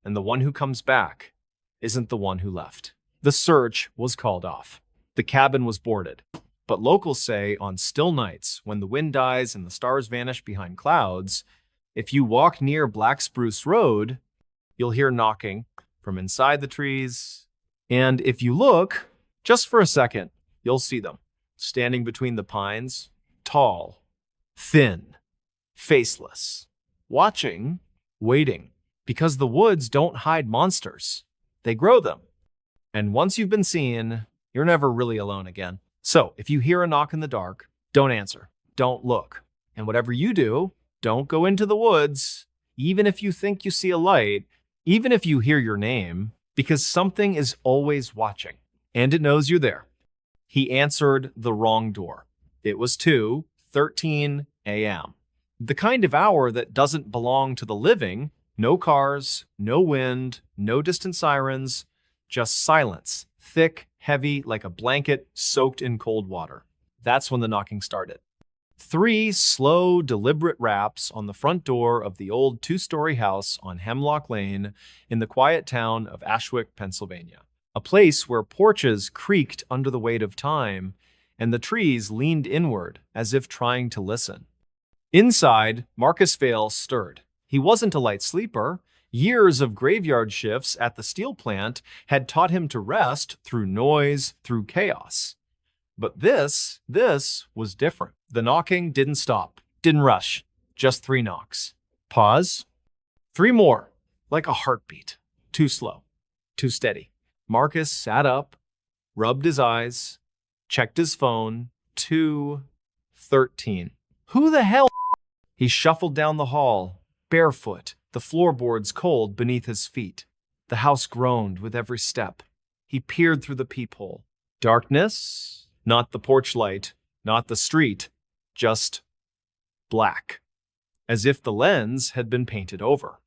And the one who comes back isn't the one who left. The search was called off. The cabin was boarded. But locals say on still nights, when the wind dies and the stars vanish behind clouds, if you walk near Black Spruce Road, you'll hear knocking from inside the trees. And if you look, just for a second, you'll see them standing between the pines, tall, thin, faceless, watching, waiting, because the woods don't hide monsters. They grow them. And once you've been seen, you're never really alone again. So if you hear a knock in the dark, don't answer, don't look. And whatever you do, don't go into the woods, even if you think you see a light, even if you hear your name, because something is always watching, and it knows you're there. He answered the wrong door. It was 2:13 a.m. The kind of hour that doesn't belong to the living. No cars, no wind, no distant sirens, just silence, thick, heavy, like a blanket soaked in cold water. That's when the knocking started. 3 slow, deliberate raps on the front door of the old two-story house on Hemlock Lane in the quiet town of Ashwick, Pennsylvania. A place where porches creaked under the weight of time and the trees leaned inward as if trying to listen. Inside, Marcus Vale stirred. He wasn't a light sleeper. Years of graveyard shifts at the steel plant had taught him to rest through noise, through chaos. But this was different. The knocking didn't stop, didn't rush, just 3 knocks. Pause. 3 more, like a heartbeat. Too slow, too steady. Marcus sat up, rubbed his eyes, checked his phone. 2:13. Who the hell? He shuffled down the hall, barefoot, the floorboards cold beneath his feet. The house groaned with every step. He peered through the peephole. Darkness, not the porch light, not the street, just black, as if the lens had been painted over.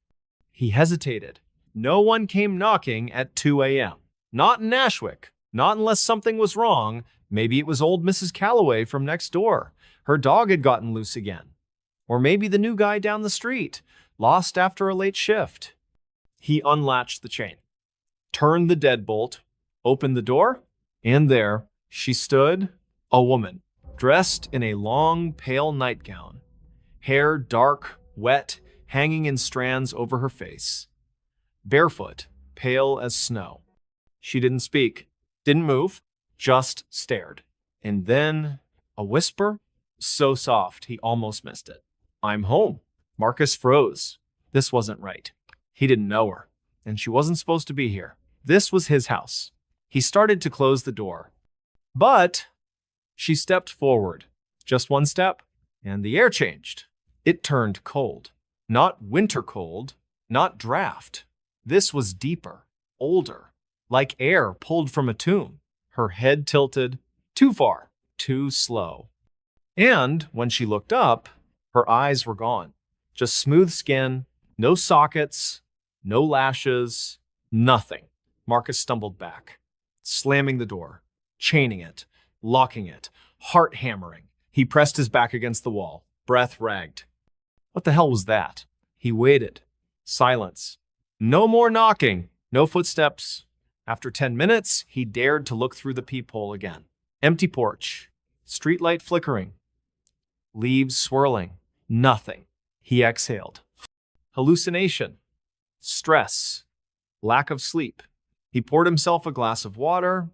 He hesitated. No one came knocking at 2 a.m. Not in Ashwick, not unless something was wrong. Maybe it was old Mrs. Calloway from next door. Her dog had gotten loose again. Or maybe the new guy down the street, lost after a late shift. He unlatched the chain, turned the deadbolt, opened the door, and there she stood, a woman, dressed in a long, pale nightgown, hair dark, wet, hanging in strands over her face, barefoot, pale as snow. She didn't speak, didn't move, just stared. And then a whisper, so soft he almost missed it. "I'm home." Marcus froze. This wasn't right. He didn't know her, and she wasn't supposed to be here. This was his house. He started to close the door, but she stepped forward. Just 1 step, and the air changed. It turned cold. Not winter cold, not draft. This was deeper, older, like air pulled from a tomb. Her head tilted, too far, too slow. And when she looked up, her eyes were gone. Just smooth skin, no sockets, no lashes, nothing. Marcus stumbled back, slamming the door, chaining it, locking it, heart hammering. He pressed his back against the wall, breath ragged. What the hell was that? He waited. Silence. No more knocking, no footsteps. After 10 minutes, he dared to look through the peephole again. Empty porch, streetlight flickering, leaves swirling, nothing. He exhaled. Hallucination, stress, lack of sleep. He poured himself a glass of water,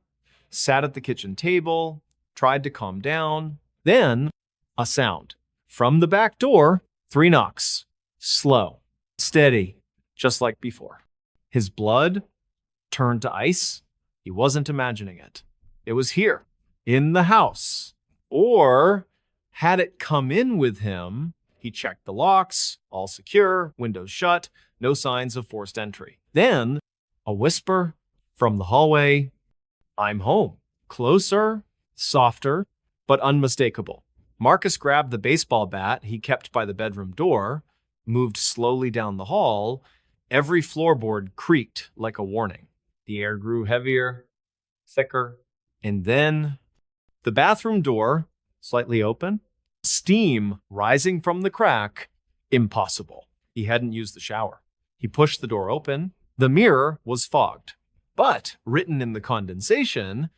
sat at the kitchen table, tried to calm down. Then, a sound. From the back door, 3 knocks. Slow, steady, just like before. His blood turned to ice. He wasn't imagining it. It was here, in the house. Or had it come in with him? He checked the locks, all secure, windows shut, no signs of forced entry. Then, a whisper from the hallway, "I'm home." Closer, softer, but unmistakable. Marcus grabbed the baseball bat he kept by the bedroom door, moved slowly down the hall. Every floorboard creaked like a warning. The air grew heavier, thicker, and then the bathroom door, slightly open, steam rising from the crack. Impossible. He hadn't used the shower. He pushed the door open. The mirror was fogged, but written in the condensation,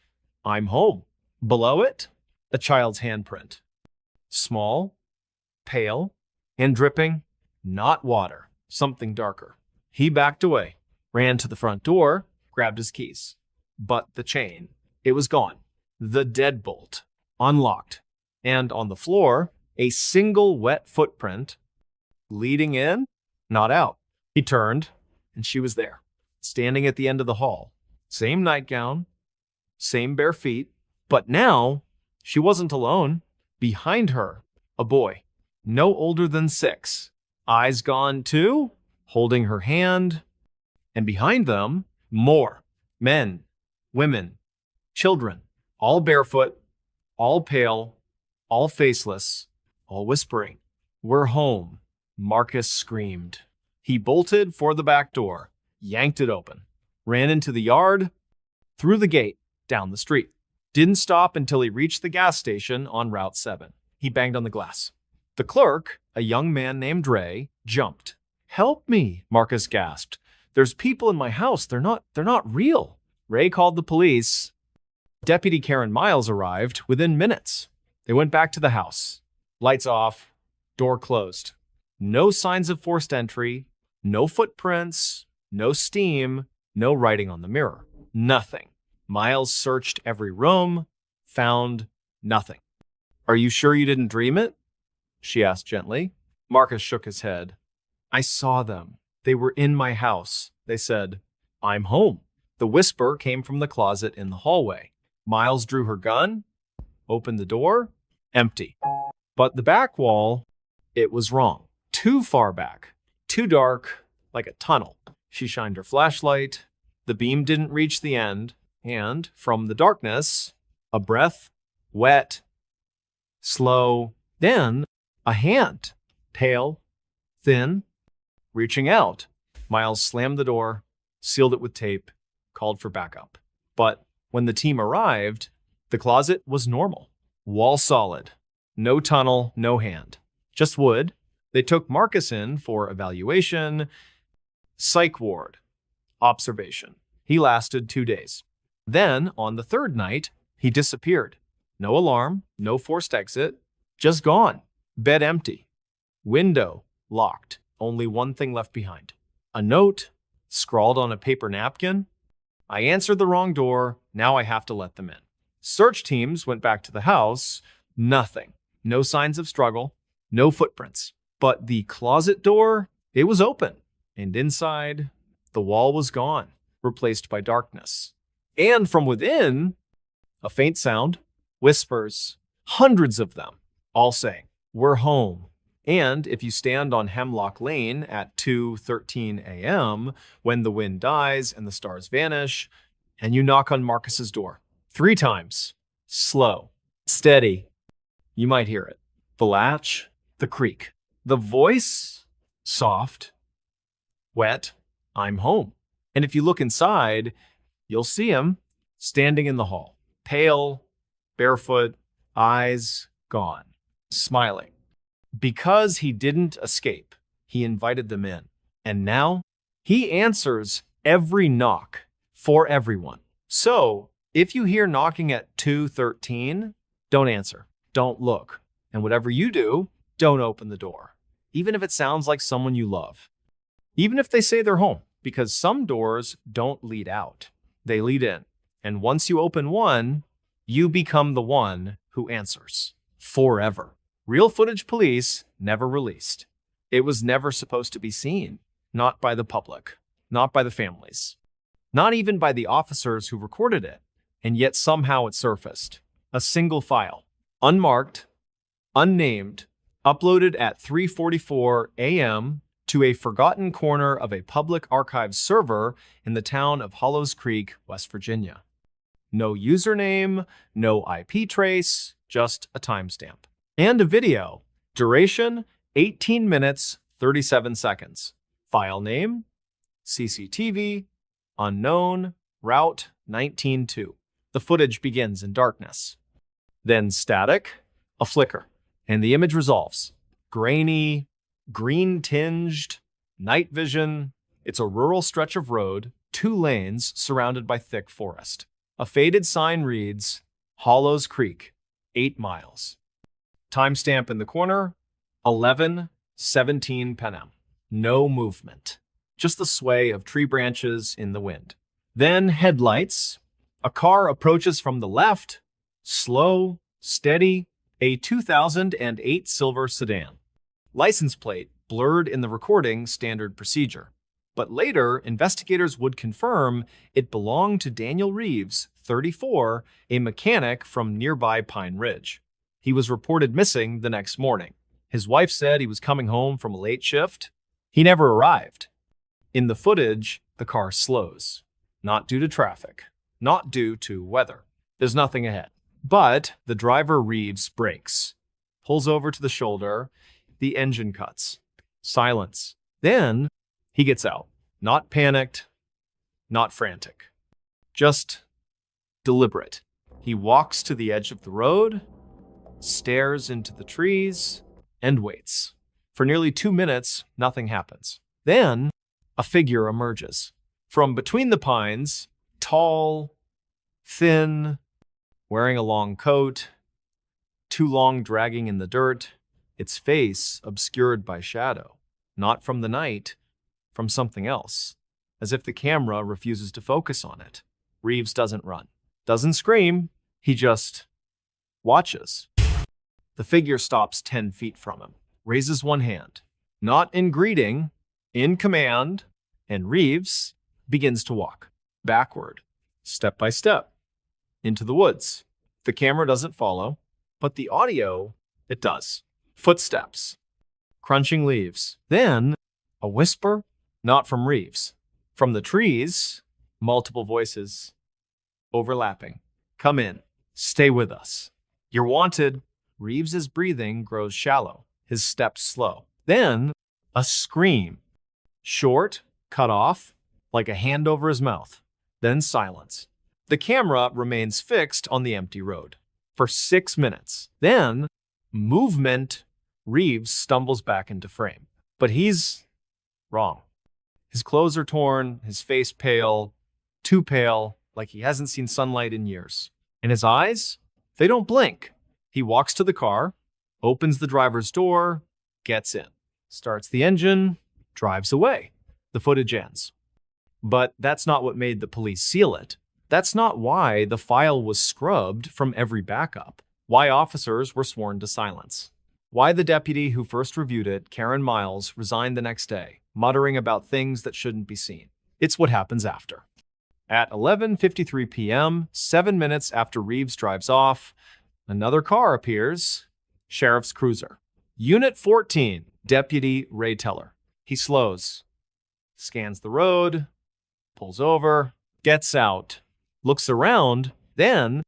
"I'm home." Below it, a child's handprint. Small, pale, and dripping, not water, something darker. He backed away, ran to the front door, grabbed his keys. But the chain, it was gone. The deadbolt, unlocked. And on the floor, a single wet footprint, leading in, not out. He turned, and she was there, standing at the end of the hall. Same nightgown, same bare feet, but now she wasn't alone. Behind her, a boy, no older than 6, eyes gone too, holding her hand. And behind them, more men, women, children, all barefoot, all pale, all faceless, all whispering. "We're home," Marcus screamed. He bolted for the back door, yanked it open, ran into the yard, through the gate, down the street. Didn't stop until he reached the gas station on Route 7. He banged on the glass. The clerk, a young man named Ray, jumped. "Help me," Marcus gasped. "There's people in my house. They're not real." Ray called the police. Deputy Karen Miles arrived within minutes. They went back to the house. Lights off, door closed. No signs of forced entry, no footprints, no steam, no writing on the mirror. Nothing. Miles searched every room, found nothing. "Are you sure you didn't dream it?" she asked gently. Marcus shook his head. "I saw them. They were in my house. They said, 'I'm home.'" The whisper came from the closet in the hallway. Miles drew her gun, opened the door, empty. But the back wall, it was wrong. Too far back, too dark, like a tunnel. She shined her flashlight. The beam didn't reach the end, and from the darkness, a breath, wet, slow, then a hand, pale, thin, reaching out. Miles slammed the door, sealed it with tape, called for backup. But when the team arrived, the closet was normal. Wall solid. No tunnel, no hand. Just wood. They took Marcus in for evaluation, psych ward, observation. He lasted 2 days. Then, on the third night, he disappeared. No alarm, no forced exit, just gone. Bed empty. Window locked. Only one thing left behind. A note, scrawled on a paper napkin. "I answered the wrong door. Now I have to let them in." Search teams went back to the house. Nothing. No signs of struggle. No footprints. But the closet door, it was open. And inside, the wall was gone, replaced by darkness. And from within, a faint sound, whispers, hundreds of them, all saying, "We're home." And if you stand on Hemlock Lane at 2:13 a.m., when the wind dies and the stars vanish, and you knock on Marcus's door 3 times, slow, steady, you might hear it. The latch, the creak. The voice, soft, wet, "I'm home." And if you look inside, you'll see him standing in the hall, pale, barefoot, eyes gone, smiling. Because he didn't escape, he invited them in. And now, he answers every knock for everyone. So, if you hear knocking at 2:13, don't answer, don't look. And whatever you do, don't open the door. Even if it sounds like someone you love. Even if they say they're home, because some doors don't lead out. They lead in. And once you open one, you become the one who answers. Forever. Real footage police never released. It was never supposed to be seen. Not by the public. Not by the families. Not even by the officers who recorded it. And yet somehow it surfaced. A single file. Unmarked. Unnamed. Uploaded at 3:44 a.m. to a forgotten corner of a public archives server in the town of Hollows Creek, West Virginia. No username, no IP trace, just a timestamp. And a video. Duration, 18 minutes, 37 seconds. File name, CCTV, unknown, route 19-2. The footage begins in darkness. Then static, a flicker, and the image resolves. Grainy, green-tinged, night vision. It's a rural stretch of road, 2 lanes surrounded by thick forest. A faded sign reads, Hollows Creek, 8 miles. Timestamp in the corner, 11:17 p.m. No movement, just the sway of tree branches in the wind. Then headlights. A car approaches from the left, slow, steady, a 2008 silver sedan. License plate blurred in the recording, standard procedure. But later, investigators would confirm it belonged to Daniel Reeves, 34, a mechanic from nearby Pine Ridge. He was reported missing the next morning. His wife said he was coming home from a late shift. He never arrived. In the footage, the car slows. Not due to traffic. Not due to weather. There's nothing ahead. But the driver Reeves brakes. Pulls over to the shoulder. The engine cuts. Silence. Then he gets out. Not panicked. Not frantic. Just deliberate. He walks to the edge of the road, stares into the trees, and waits. For nearly 2 minutes, nothing happens. Then, a figure emerges. From between the pines, tall, thin, wearing a long coat, too long dragging in the dirt, its face obscured by shadow. Not from the night, from something else. As if the camera refuses to focus on it. Reeves doesn't run, doesn't scream, he just watches. The figure stops 10 feet from him, raises one hand, not in greeting, in command, and Reeves begins to walk backward, step by step, into the woods. The camera doesn't follow, but the audio, it does. Footsteps, crunching leaves. Then, a whisper, not from Reeves. From the trees, multiple voices, overlapping. Come in, stay with us. You're wanted. Reeves's breathing grows shallow, his steps slow. Then, a scream. Short, cut off, like a hand over his mouth. Then silence. The camera remains fixed on the empty road for 6 minutes. Then, movement. Reeves stumbles back into frame. But he's wrong. His clothes are torn, his face pale, too pale, like he hasn't seen sunlight in years. And his eyes, they don't blink. He walks to the car, opens the driver's door, gets in, starts the engine, drives away. The footage ends. But that's not what made the police seal it. That's not why the file was scrubbed from every backup. Why officers were sworn to silence. Why the deputy who first reviewed it, Karen Miles, resigned the next day, muttering about things that shouldn't be seen. It's what happens after. At 11:53 p.m., 7 minutes after Reeves drives off, another car appears, Sheriff's Cruiser. Unit 14, Deputy Ray Teller. He slows, scans the road, pulls over, gets out, looks around, then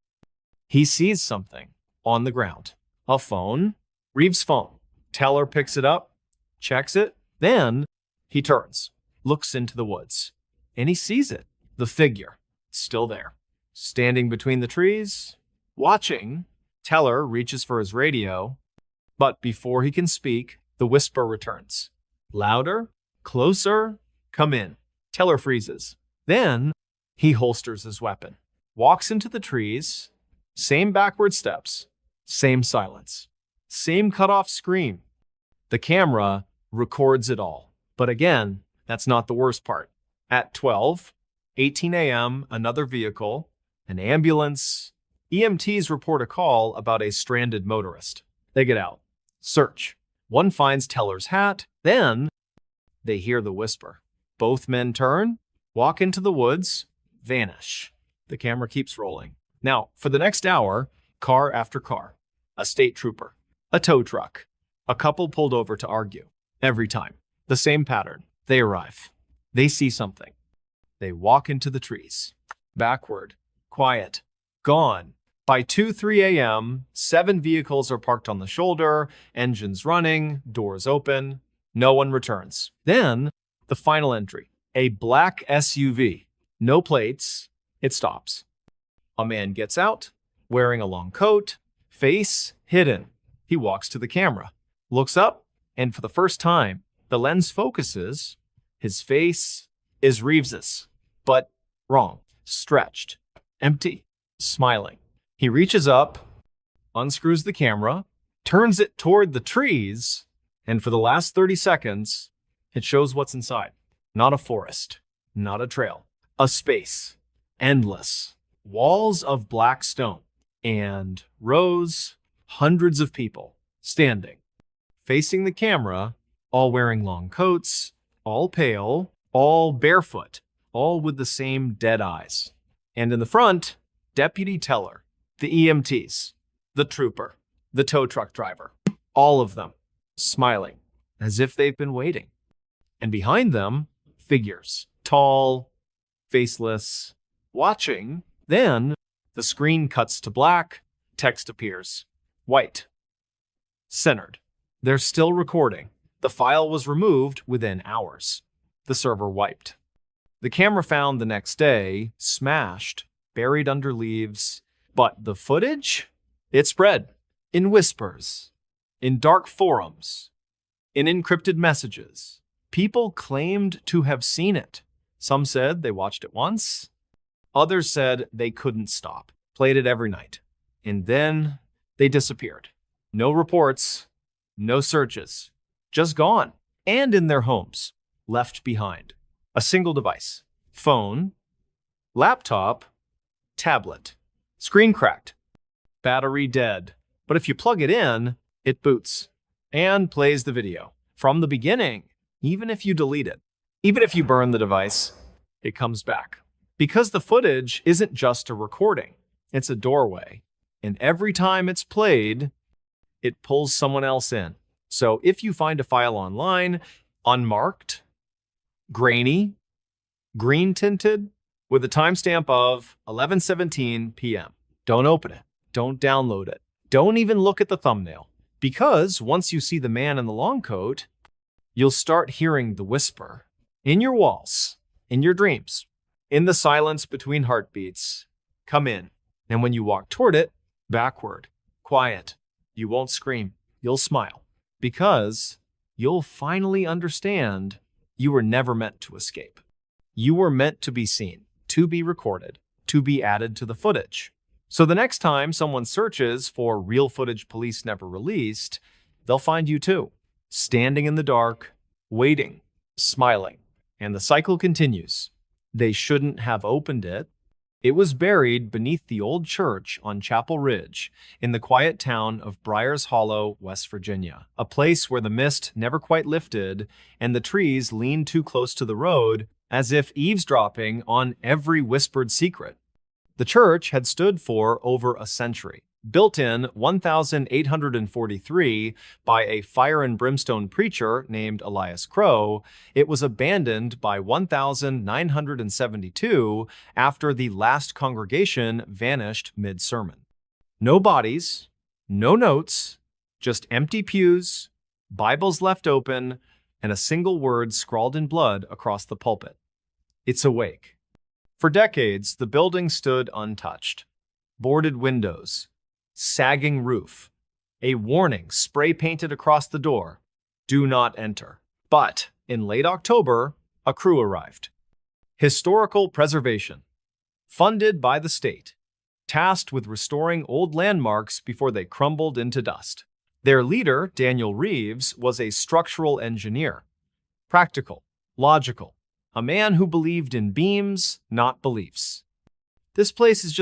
he sees something on the ground. A phone, Reeves' phone. Teller picks it up, checks it, then he turns, looks into the woods, and he sees it. The figure, still there, standing between the trees, watching. Teller reaches for his radio, but before he can speak, the whisper returns. Louder, closer, come in. Teller freezes. Then he holsters his weapon, walks into the trees, same backward steps, same silence, same cut-off scream. The camera records it all. But again, that's not the worst part. At 12:18 a.m., another vehicle, an ambulance. EMTs report a call about a stranded motorist. They get out, search. One finds Teller's hat, then they hear the whisper. Both men turn, walk into the woods, vanish. The camera keeps rolling. Now, for the next hour, car after car, a state trooper, a tow truck, a couple pulled over to argue. Every time, the same pattern. They arrive. They see something. They walk into the trees. Backward, quiet, gone. By 2:03 a.m., 7 vehicles are parked on the shoulder, engines running, doors open. No one returns. Then, the final entry, a black SUV. No plates. It stops. A man gets out, wearing a long coat, face hidden. He walks to the camera, looks up, and for the first time, the lens focuses. His face is Reeves's, but wrong, stretched, empty, smiling. He reaches up, unscrews the camera, turns it toward the trees, and for the last 30 seconds, it shows what's inside. Not a forest, not a trail, a space, endless, walls of black stone, and rows, hundreds of people standing, facing the camera, all wearing long coats, all pale, all barefoot, all with the same dead eyes. And in the front, Deputy Teller, the EMTs, the trooper, the tow truck driver, all of them smiling as if they've been waiting. And behind them, figures, tall, faceless, watching. Then the screen cuts to black, text appears, white, centered. They're still recording. The file was removed within hours. The server wiped. The camera found the next day, smashed, buried under leaves. But the footage? It spread. In whispers, in dark forums, in encrypted messages. People claimed to have seen it. Some said they watched it once. Others said they couldn't stop, played it every night. And then they disappeared. No reports, no searches, just gone. And in their homes, left behind. A single device, phone, laptop, tablet, screen cracked, battery dead. But if you plug it in, it boots and plays the video from the beginning, even if you delete it. Even if you burn the device, it comes back. Because the footage isn't just a recording, it's a doorway. And every time it's played, it pulls someone else in. So if you find a file online, unmarked, grainy, green tinted, with a timestamp of 11:17 p.m., don't open it. Don't download it. Don't even look at the thumbnail. Because once you see the man in the long coat, you'll start hearing the whisper in your walls, in your dreams, in the silence between heartbeats. Come in. And when you walk toward it, backward, quiet. You won't scream. You'll smile. Because you'll finally understand you were never meant to escape. You were meant to be seen, to be recorded, to be added to the footage. So the next time someone searches for real footage police never released, they'll find you too, standing in the dark, waiting, smiling. And the cycle continues. They shouldn't have opened it. It was buried beneath the old church on Chapel Ridge in the quiet town of Briars Hollow, West Virginia, a place where the mist never quite lifted and the trees leaned too close to the road, as if eavesdropping on every whispered secret. The church had stood for over a century. Built in 1843 by a fire and brimstone preacher named Elias Crow, it was abandoned by 1972 after the last congregation vanished mid-sermon. No bodies, no notes, just empty pews, Bibles left open, and a single word scrawled in blood across the pulpit. It's awake. For decades, the building stood untouched. Boarded windows, sagging roof, a warning spray-painted across the door, "Do not enter." But in late October, a crew arrived. Historical preservation, funded by the state, tasked with restoring old landmarks before they crumbled into dust. Their leader, Daniel Reeves, was a structural engineer. Practical, logical, a man who believed in beams, not beliefs. This place is just